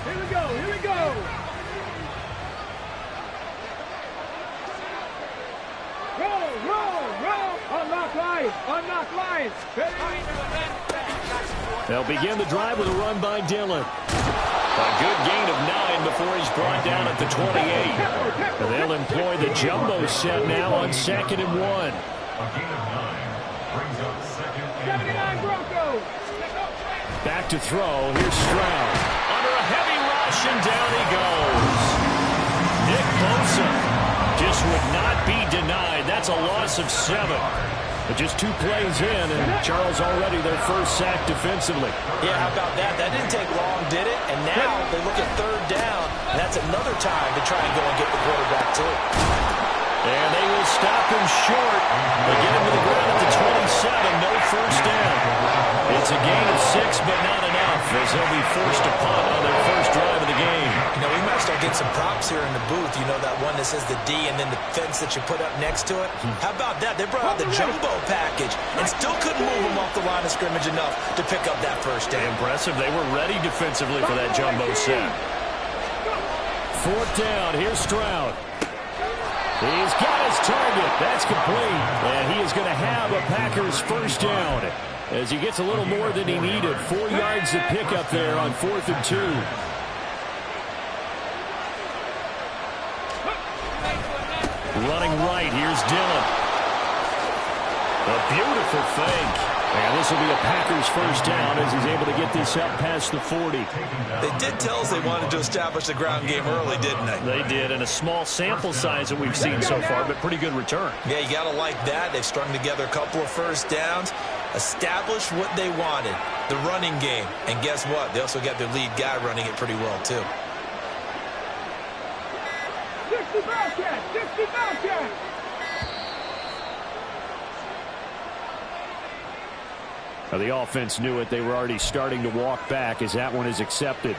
Here we go, here we go. Roll. Unlock line. They'll begin the drive with a run by Dillon. A good gain of 9 before he's brought down at the 28. And they'll employ the jumbo set now on 2nd and 1. A gain of 9 brings up 2nd and 79 Broncos. Back to throw. Here's Stroud. Under a heavy rush, and down he goes. Nick Bosa just would not be denied. That's a loss of 7. But just 2 plays in, and Charles already their first sack defensively. Yeah, how about that? That didn't take long, did it? And now they look at 3rd down. And that's another time to try and go and get the quarterback, too. And they will stop him short. They get him to the ground at the 27. No first down. It's a gain of 6, but not enough, as they'll be forced to punt on their first drive of the game. You know, we might start getting some props here in the booth. You know, that one that says the D and then the fence that you put up next to it? How about that? They brought out the jumbo package and still couldn't move them off the line of scrimmage enough to pick up that first down. Impressive. They were ready defensively for that jumbo set. 4th down. Here's Stroud. He's got his target. That's complete. And he is going to have a Packers first down as he gets a little more than he needed. 4 yards to pick up there on 4th and 2. Running right, here's Dillon. A beautiful fake. And this will be a Packers first down as he's able to get this up past the 40. They did tell us they wanted to establish the ground game early, didn't they? They did, and a small sample size that we've seen so far, but pretty good return. Yeah, you got to like that. They've strung together a couple of first downs, established what they wanted, the running game. And guess what? They also got their lead guy running it pretty well, too. 60 Bellcat. The offense knew it. They were already starting to walk back as that one is accepted.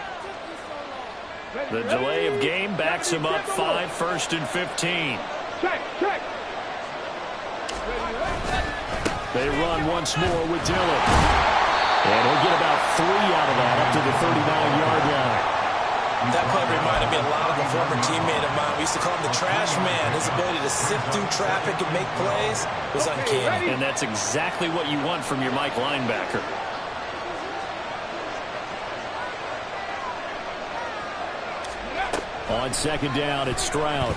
The delay of game backs him up 5, 1st and 15. Check. They run once more with Dillon. And he'll get about 3 out of that up to the 39-yard line. That play reminded me a lot of a former teammate of mine. We used to call him the trash man. His ability to sift through traffic and make plays was uncanny. And that's exactly what you want from your Mike linebacker. On second down, it's Stroud.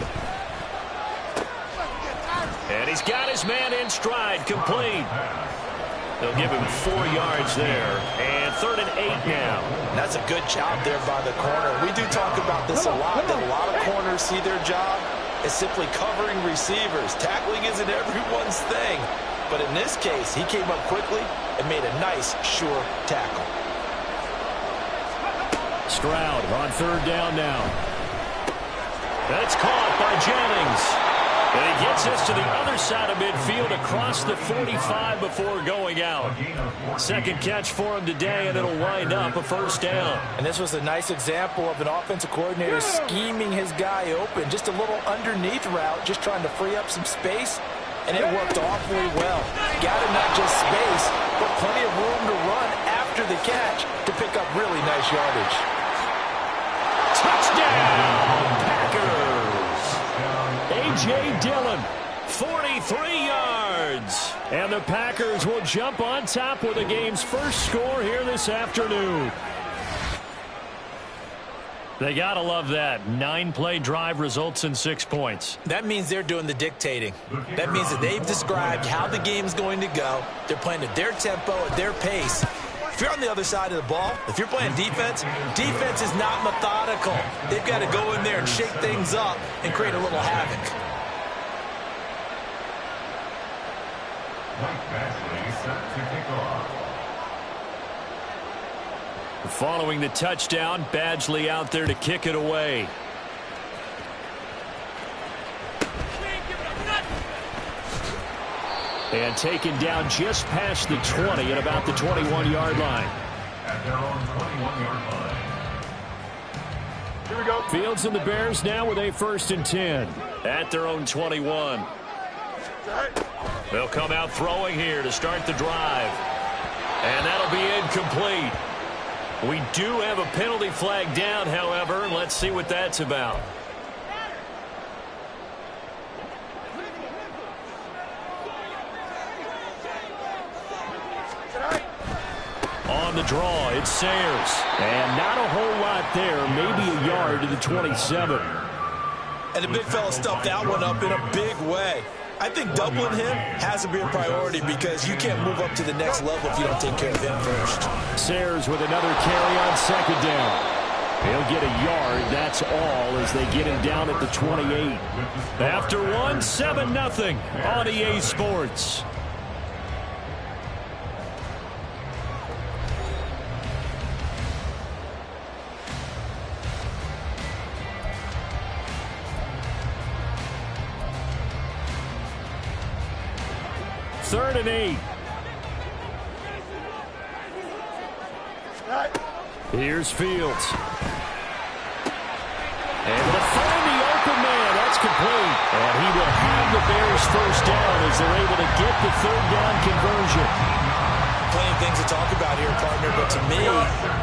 And he's got his man in stride, complete. They'll give him 4 yards there. And 3rd and 8 now. That's a good job there by the corner. We do talk about this a lot, that a lot of corners see their job as simply covering receivers. Tackling isn't everyone's thing. But in this case, he came up quickly and made a nice, sure tackle. Stroud on 3rd down now. That's caught by Jennings. And he gets us to the other side of midfield across the 45 before going out. Second catch for him today, and it'll wind up a 1st down. And this was a nice example of an offensive coordinator scheming his guy open. Just a little underneath route, just trying to free up some space, and it worked awfully well. Got him not just space, but plenty of room to run after the catch to pick up really nice yardage. Touchdown, Packers! A.J. Dillon, 43 yards. And the Packers will jump on top with the game's first score here this afternoon. They got to love that. 9-play drive results in 6 points. That means they're doing the dictating. That means that they've described how the game's going to go. They're playing at their tempo, at their pace. If you're on the other side of the ball, if you're playing defense, defense is not methodical. They've got to go in there and shake things up and create a little havoc. Mike Badgley set to kick off. Following the touchdown, Badgley out there to kick it away. And taken down just past the 20 at about the 21-yard line. At their own 21-yard line. Here we go. Fields and the Bears now with a 1st and 10 at their own 21. They'll come out throwing here to start the drive. And that'll be incomplete. We do have a penalty flag down, however, and let's see what that's about. On the draw, it's Sayers. And not a whole lot there, maybe a yard to the 27. And the big fella stuffed that one up in a big way. I think doubling him has to be a priority because you can't move up to the next level if you don't take care of him first. Sayers with another carry on 2nd down. He'll get a yard, that's all, as they get him down at the 28. After one, 7-0 on EA Sports. Third and 8. Here's Fields. And to find the open man, that's complete. And he will have the Bears 1st down as they're able to get the 3rd down conversion. Plenty of things to talk about here, partner, but to me,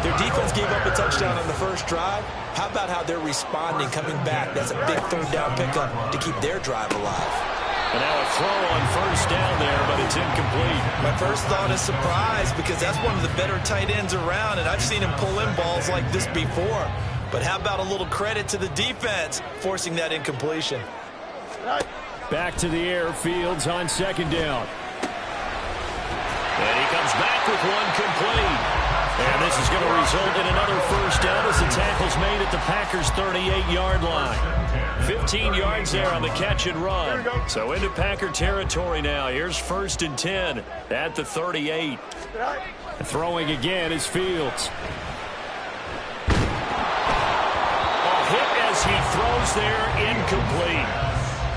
their defense gave up a touchdown on the first drive. How about how they're responding, coming back? That's a big 3rd down pickup to keep their drive alive. And now a throw on 1st down there, but it's incomplete. My first thought is surprise because that's one of the better tight ends around, and I've seen him pull in balls like this before. But how about a little credit to the defense forcing that incompletion? Back to the air, Fields on 2nd down. And he comes back with one complete. And this is going to result in another 1st down as the tackle's made at the Packers' 38-yard line. 15 yards there on the catch and run. So into Packer territory now. Here's 1st and 10 at the 38. Throwing again is Fields. A hit as he throws there, incomplete.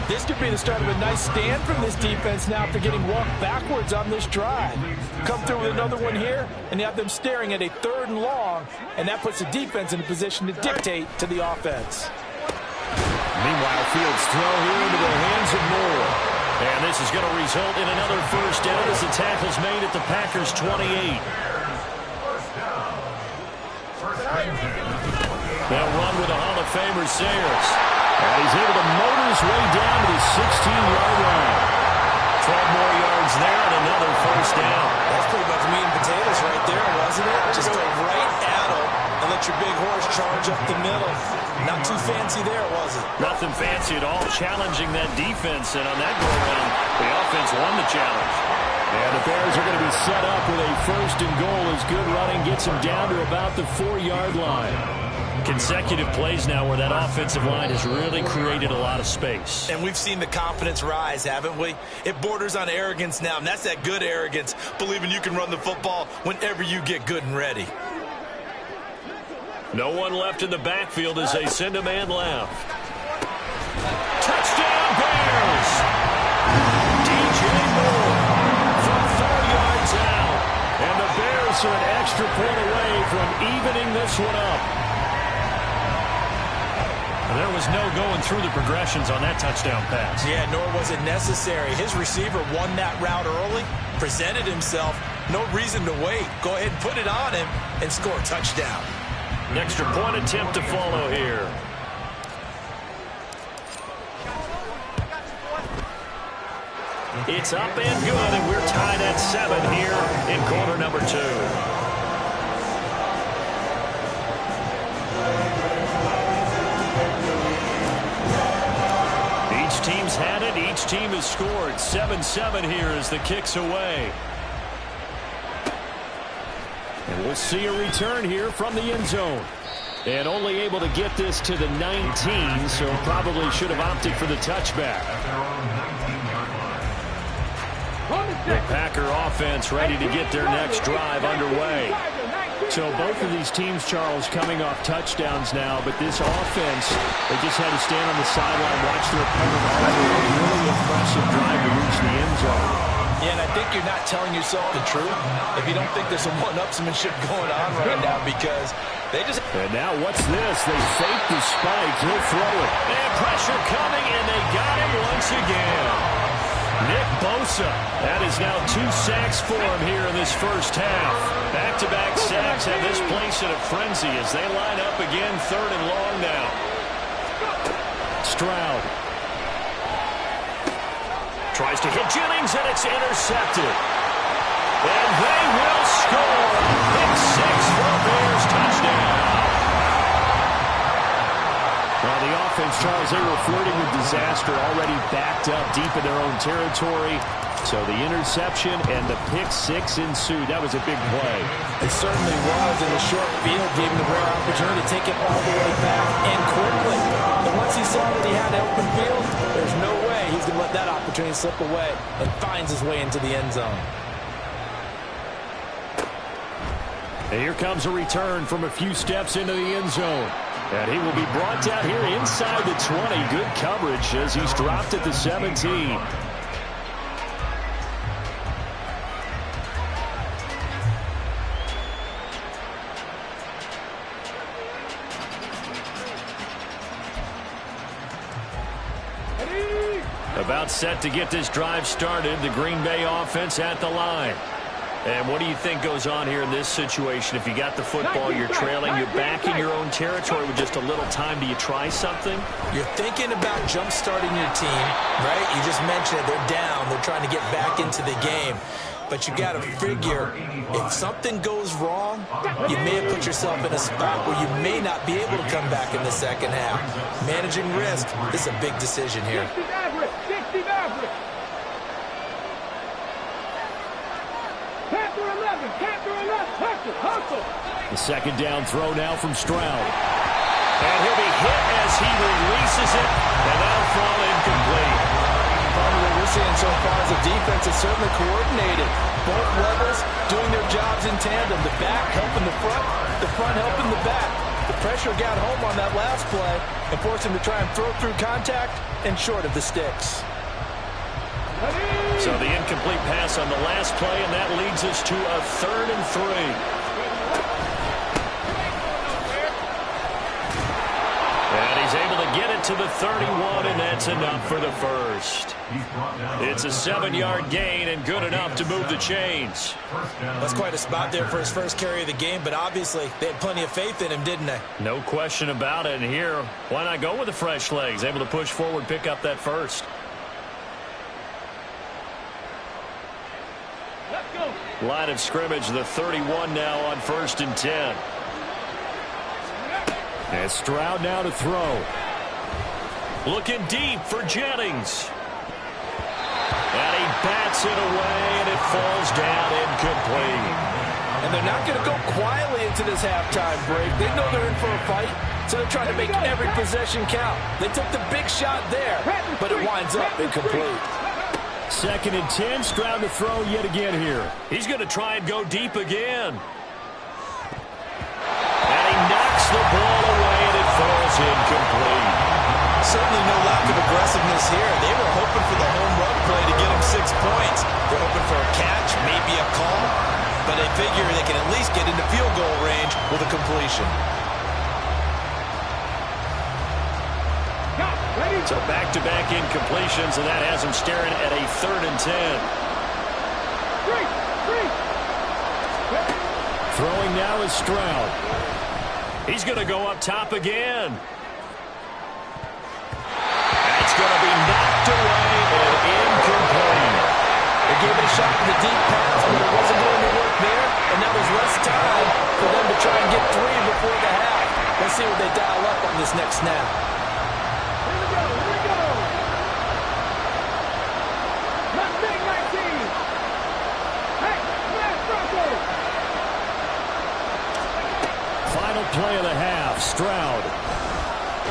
This could be the start of a nice stand from this defense now after getting walked backwards on this drive. Come through with another one here, and you have them staring at a 3rd and long, and that puts the defense in a position to dictate to the offense. Meanwhile, Fields throw here into the hands of Moore. And this is going to result in another 1st down as the tackle's made at the Packers' 28. They'll run with the Hall of Famer Sayers. And he's able to motor his way down to the 16-yard line. 12 more yards there and another first down. That's pretty much meat and potatoes right there, wasn't it? Just go right at him and let your big horse charge up the middle. Not too fancy there, was it? Nothing fancy at all, challenging that defense. And on that go-around, the offense won the challenge. And the Bears are going to be set up with a first and goal as good running gets them down to about the 4-yard line. Consecutive plays now where that offensive line has really created a lot of space. And we've seen the confidence rise, haven't we? It borders on arrogance now, and that's that good arrogance, believing you can run the football whenever you get good and ready. No one left in the backfield as they send a man left. Touchdown, Bears! DJ Moore from 4 yards out. And the Bears are an extra point away from evening this one up. There was no going through the progressions on that touchdown pass. Yeah, nor was it necessary. His receiver won that route early, presented himself. No reason to wait. Go ahead and put it on him and score a touchdown. An extra point attempt to follow here. It's up and good, and we're tied at 7 here in quarter number 2. Each team's had it. Each team has scored. 7-7 here as the kick's away. And we'll see a return here from the end zone. And only able to get this to the 19, so probably should have opted for the touchback. The Packer offense ready to get their next drive underway. So both of these teams, Charles, coming off touchdowns now, but this offense, they just had to stand on the sideline, watch their opponent all over a really impressive drive to reach the end zone. Yeah, and I think you're not telling yourself the truth if you don't think there's some one-upsmanship going on right now, because they just... And now what's this? They fake the spike. He'll throw it. And pressure coming, and they got him once again. Nick Bosa. That is now 2 sacks for him here in this first half. Back-to-back sacks have this place in a frenzy as they line up again, 3rd and long now. Stroud tries to hit Jennings, and it's intercepted. And they will score. Pick 6 for Bears, touchdown. Well, the offense, Charles, they were flirting with disaster, already backed up deep in their own territory. So the interception and the pick 6 ensued. That was a big play. It certainly was, and the short field gave him the rare opportunity to take it all the way back and quickly. And once he saw that he had an open field, there's no way he's going to let that opportunity slip away, and finds his way into the end zone. And here comes a return from a few steps into the end zone. And he will be brought down here inside the 20. Good coverage as he's dropped at the 17. About set to get this drive started. The Green Bay offense at the line. And what do you think goes on here in this situation? If you got the football, you're trailing, you're back in your own territory with just a little time. Do you try something? You're thinking about jump-starting your team, right? You just mentioned it. They're down. They're trying to get back into the game. But you got to figure, if something goes wrong, you may have put yourself in a spot where you may not be able to come back in the second half. Managing risk is a big decision here. 60 average. The second down throw now from Stroud. And he'll be hit as he releases it, and that'll fall incomplete. Probably what we're seeing so far is the defense is certainly coordinated. Both levels doing their jobs in tandem. The back helping the front helping the back. The pressure got home on that last play and forced him to try and throw through contact and short of the sticks. So the incomplete pass on the last play, and that leads us to a 3rd and 3. And he's able to get it to the 31, and that's enough for the first. It's a 7-yard gain and good enough to move the chains. That's quite a spot there for his first carry of the game, but obviously they had plenty of faith in him, didn't they? No question about it. And here, why not go with the fresh legs? Able to push forward, pick up that first. Line of scrimmage, the 31 now on 1st and 10. And Stroud now to throw. Looking deep for Jennings. And he bats it away, and it falls down incomplete. And they're not going to go quietly into this halftime break. They know they're in for a fight, so they're trying to make every possession count. They took the big shot there, but it winds up incomplete. 2nd and 10, Stroud to throw yet again here. He's going to try and go deep again. And he knocks the ball away, and it falls incomplete. Certainly no lack of aggressiveness here. They were hoping for the home run play to get them 6 points. They're hoping for a catch, maybe a call, but they figure they can at least get into field goal range with a completion. So back-to-back incompletions, and that has him staring at a 3rd and 10. Throwing now is Stroud. He's going to go up top again. That's going to be knocked away and incomplete. They gave it a shot in the deep pass, but it wasn't going to work there, and now there's less time for them to try and get 3 before the half. Let's see what they dial up on this next snap. Play of the half, Stroud.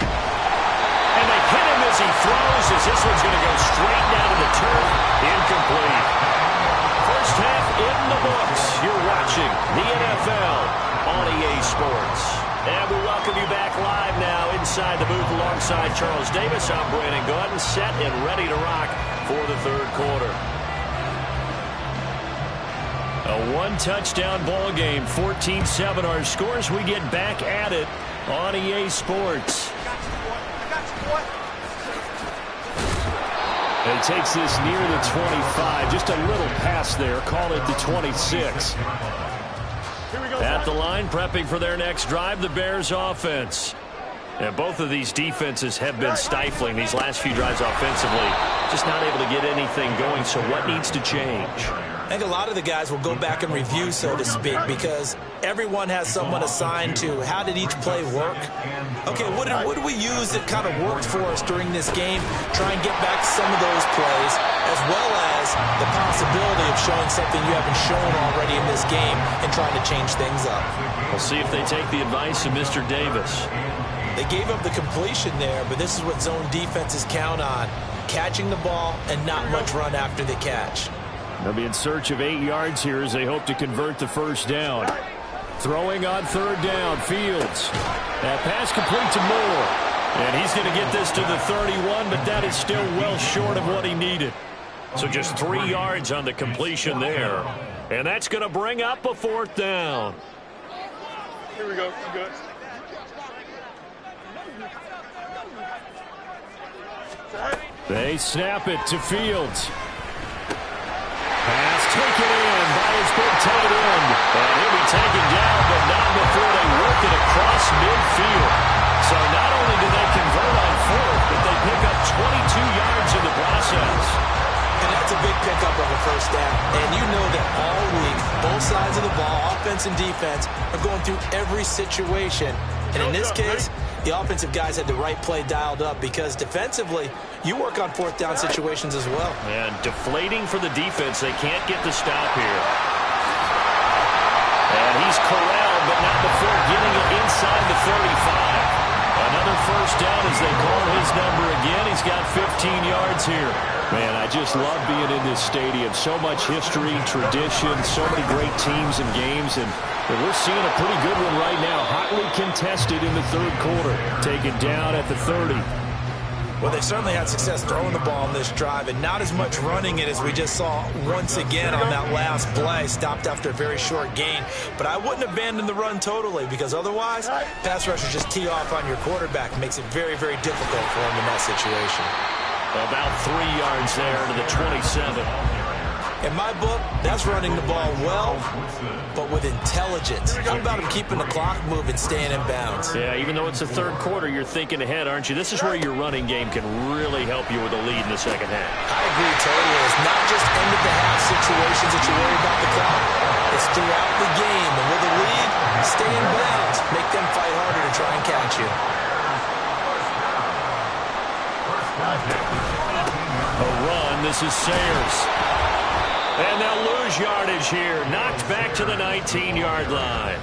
And they hit him as he throws, as this one's going to go straight down to the turf. Incomplete. First half in the books. You're watching the NFL on EA Sports. And we welcome you back live now inside the booth alongside Charles Davis. I'm Brandon Gaudin, set and ready to rock for the 3rd quarter. A 1-touchdown ball game, 14-7 our scores. We get back at it on EA Sports. And he takes this near the 25. Just a little pass there. Call it the 26. At the line, prepping for their next drive, the Bears offense. And both of these defenses have been stifling these last few drives offensively. Just not able to get anything going, so what needs to change? I think a lot of the guys will go back and review, so to speak, because everyone has someone assigned to how did each play work. Okay, what did we use that kind of worked for us during this game? Try and get back to some of those plays, as well as the possibility of showing something you haven't shown already in this game and trying to change things up. We'll see if they take the advice of Mr. Davis. They gave up the completion there, but this is what zone defenses count on, catching the ball and not much run after the catch. They'll be in search of 8 yards here as they hope to convert the first down. Throwing on 3rd down, Fields. That pass complete to Moore. And he's going to get this to the 31, but that is still well short of what he needed. So just 3 yards on the completion there. And that's going to bring up a 4th down. Here we go. Good. They snap it to Fields. Pass taken in by his big tight end. And he'll be taken down, but not before they work it across midfield. So not only do they convert on 4th, but they pick up 22 yards in the process. And that's a big pickup of a first down. And you know that all week, both sides of the ball, offense and defense, are going through every situation. And in this case, the offensive guys had the right play dialed up because defensively, you work on 4th down situations as well. And deflating for the defense. They can't get the stop here. And he's corralled, but not before getting it inside the 35. Another first down as they call his number again. He's got 15 yards here. Man, I just love being in this stadium. So much history, tradition, so many great teams and games. And we're seeing a pretty good one right now. Hotly contested in the 3rd quarter. Taken down at the 30. Well, they've certainly had success throwing the ball on this drive and not as much running it as we just saw once again on that last play. Stopped after a very short gain. But I wouldn't abandon the run totally because otherwise, pass rushers just tee off on your quarterback. It makes it very, very difficult for him in that situation. About 3 yards there to the 27. In my book, that's running the ball well, but with intelligence. How about him keeping the clock moving, staying in bounds? Yeah, even though it's the third quarter, you're thinking ahead, aren't you? This is where your running game can really help you with a lead in the second half. I agree totally. It's not just end-of-the-half situations that you worry about the clock. It's throughout the game. And with a lead, stay in bounds. Make them fight harder to try and catch you. A run. This is Sayers. And they'll lose yardage here. Knocked back to the 19-yard line.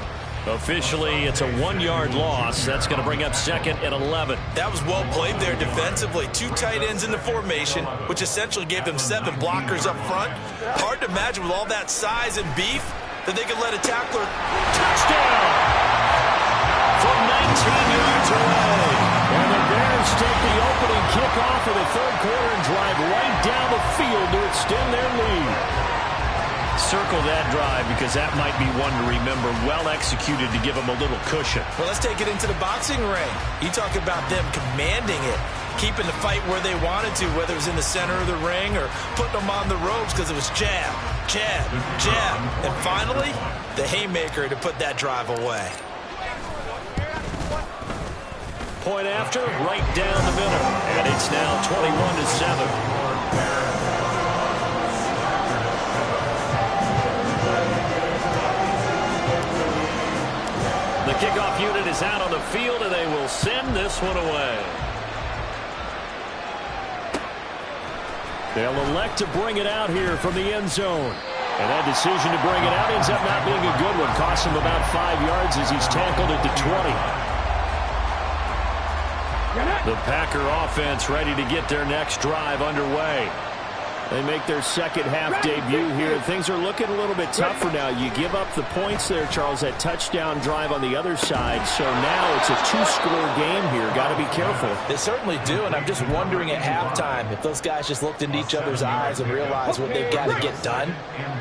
Officially, it's a 1-yard loss. That's going to bring up 2nd and 11. That was well played there defensively. 2 tight ends in the formation, which essentially gave them 7 blockers up front. Hard to imagine with all that size and beef that they could let a tackler. Touchdown! From 19 yards away. And the Bears take the opening kickoff of the third quarter and drive right down the field to extend their lead. Circle that drive because that might be one to remember. Well executed to give them a little cushion. Well, let's take it into the boxing ring. You talk about them commanding it, keeping the fight where they wanted to, whether it was in the center of the ring or putting them on the ropes because it was jab, jab, jab. And finally, the haymaker to put that drive away. Point after, right down the middle. And it's now 21-7. The kickoff unit is out on the field, and they will send this one away. They'll elect to bring it out here from the end zone. And that decision to bring it out ends up not being a good one. Costs him about 5 yards as he's tackled at the 20. The Packer offense ready to get their next drive underway. They make their second half debut here. Things are looking a little bit tougher now. You give up the points there, Charles, that touchdown drive on the other side. So now it's a 2-score game here. Got to be careful. They certainly do, and I'm just wondering at halftime if those guys just looked into each other's eyes and realized what they've got to get done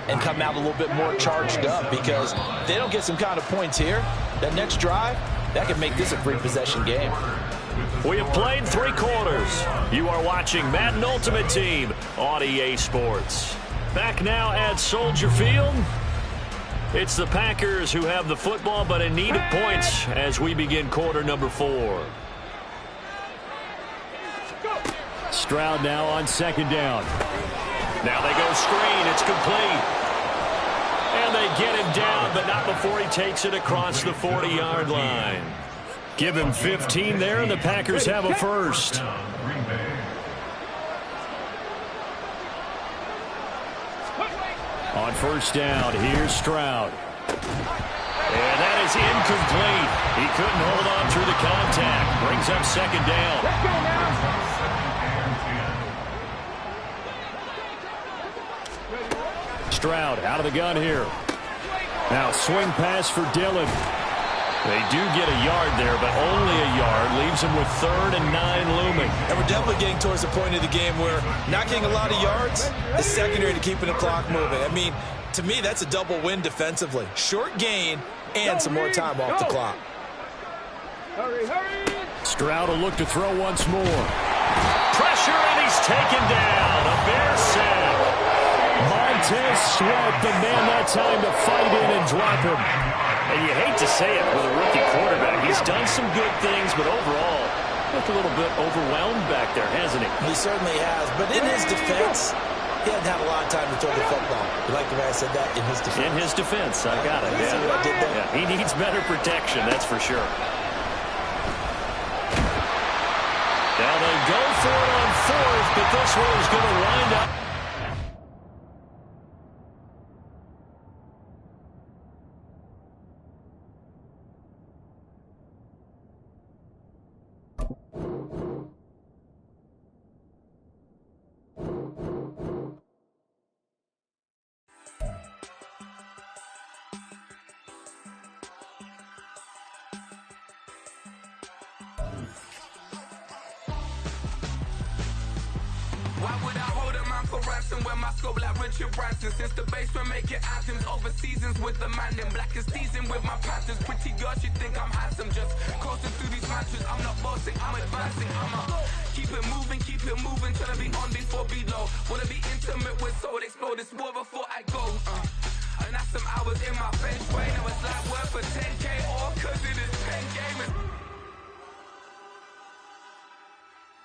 and come out a little bit more charged up, because if they don't get some kind of points here, that next drive, that could make this a 3-possession game. We have played 3 quarters. You are watching Madden Ultimate Team on EA Sports. Back now at Soldier Field. It's the Packers who have the football, but in need of points as we begin quarter number 4. Stroud now on 2nd down. Now they go screen. It's complete. And they get him down, but not before he takes it across the 40-yard line. Give him 15 there, and the Packers have a first. On 1st down, here's Stroud. And that is incomplete. He couldn't hold on through the contact. Brings up 2nd down. Stroud out of the gun here. Now swing pass for Dillon. They do get a yard there, but only a yard. Leaves them with 3rd and 9 looming. And we're definitely getting towards the point of the game where not getting a lot of yards is secondary to keeping the clock moving. I mean, to me, that's a double win defensively. Short gain and some more time off the clock. Stroud will look to throw once more. Pressure, and he's taken down. A Bear sack. Montez Sweat, the man that time to fight in and drop him. And you hate to say it with a rookie quarterback. He's done some good things, but overall, looked a little bit overwhelmed back there, hasn't he? He certainly has. But in his defense, he hadn't had a lot of time to throw the football. You like the way I said that? In his defense. In his defense. I got it. See what I did there? Yeah, he needs better protection, that's for sure. Now they go for it on 4th, but this one is going to wind up. Why would I hold a man for ransom when my scope like Richard Branson? Since the basement making anthems over seasons with the man in black is teasing with my Panthers. Pretty girls, you think I'm handsome, just coasting through these mantras. I'm not bossing, I'm advancing. I'ma keep it moving, trying to be on before below. Wanna be intimate with soul, explore this war before I go. And that's some hours in my bench way. Now it's like work for 10K, all cause it is 10 gamers.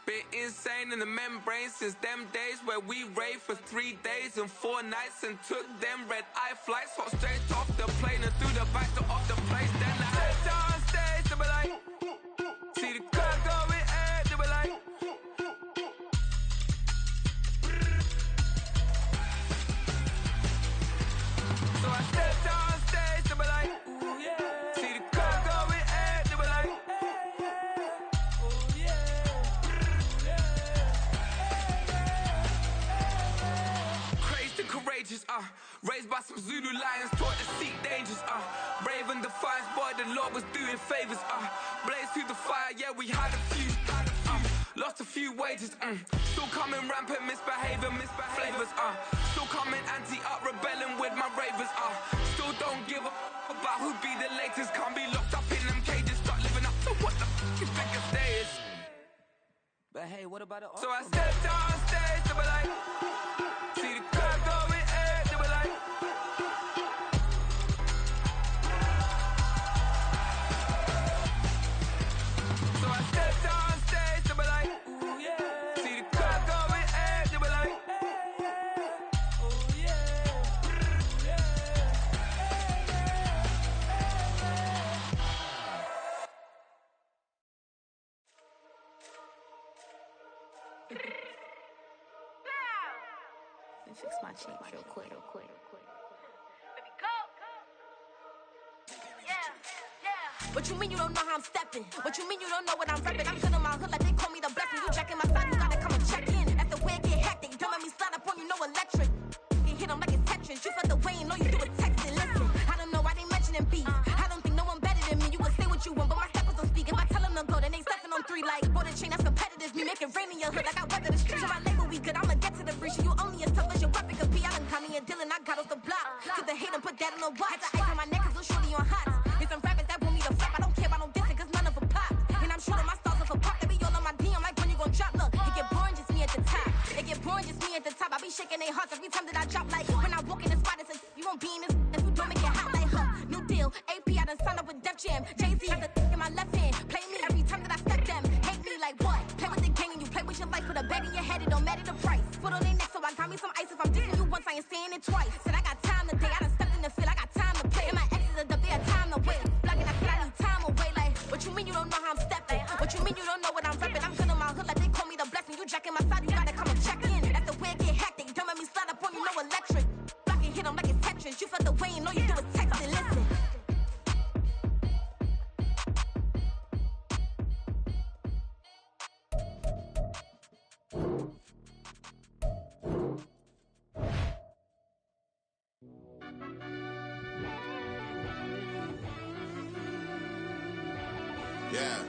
Been insane in the membrane since them days where we raved for 3 days and 4 nights and took them red-eye flights. Hot straight off the plane and through the back door of the place. Then I stepped on stage, they were like, see the crowd going air, they were like, so I stepped on stage, they were like, ooh yeah. See the crowd going air, they were like, ooh yeah. Crazed and courageous, raised by some Zulu lions, taught to seek dangers, brave and defiant, boy, the Lord was doing favors, blaze through the fire, yeah, we had a few, lost a few wages, still coming rampant, misbehaving, flavors, still coming anti-up, rebelling with my ravers, still don't give a about who be the latest, can't be locked up in them cages, start living up to what the you think a day is. But hey, what about it? So I stepped on stage, they were like, see the crowd going air, they were like, so I stepped on stage, they were like, ooh yeah. See the crowd going air, they were like, ooh yeah. Let me fix my cheek real quick. Baby, go. Yeah. What you mean you don't know how I'm stepping? What you mean you don't know what I'm repping? I'm feeling my hood like they call me the blessing. You jacking my side, you gotta come and check in. That's the way it get hectic. Don't let me slide up on you, no electric. You hit them like it's Tetris. You felt the way and all you do is texting. Listen, I don't know why they mentioning beef. I don't think no one better than me. You would say what you want, but my steppers don't speak. If I tell them to go, then they stepping on 3 like border chain. That's competitive. Me making rain in your hood like I weather the streets. So my label we good. I'ma get to the breach. You only as tough as your weapon could be. I done caught me a Dylan. I got off the block. Cause the hate and put that on the watch. Had the ice on my neck cause little shorty on hot. There's some rappers that want me to flop. I don't care about no dissing cause none of them pop. And I'm shooting my stars off a pop. They be all on my DM like when you gon' drop. Look, it get boring just me at the top. It get boring just me at the top. I be shaking their hearts every time that I drop. Like when I walk in the spot, it says you won't be in this if you don't make it hot like her. New deal, AP, I done signed up with Def Jam. Jay-Z has the in my left hand. Play me every time that I step them. Hate me like what? Play with the gang and you play with your life. Put a bet in your head, it don't matter the price. Put on their neck so I got me some ice. If I'm dissing you once, I ain't saying it twice. Said I got time today, I done stepped in the field, I got time to play. And my exes are up there, time to wait. Blocking, I said I need time away. Like, what you mean you don't know how I'm stepping? What you mean you don't know what I'm repping? I'm feeling my hood like they call me the blessing. You jacking my side, you gotta come and check in. That's the way it get hectic. Don't let me slide up on you, no electric. Blocking, hit them like it's Tetris. You felt the way and all you do is text and listen. Yeah.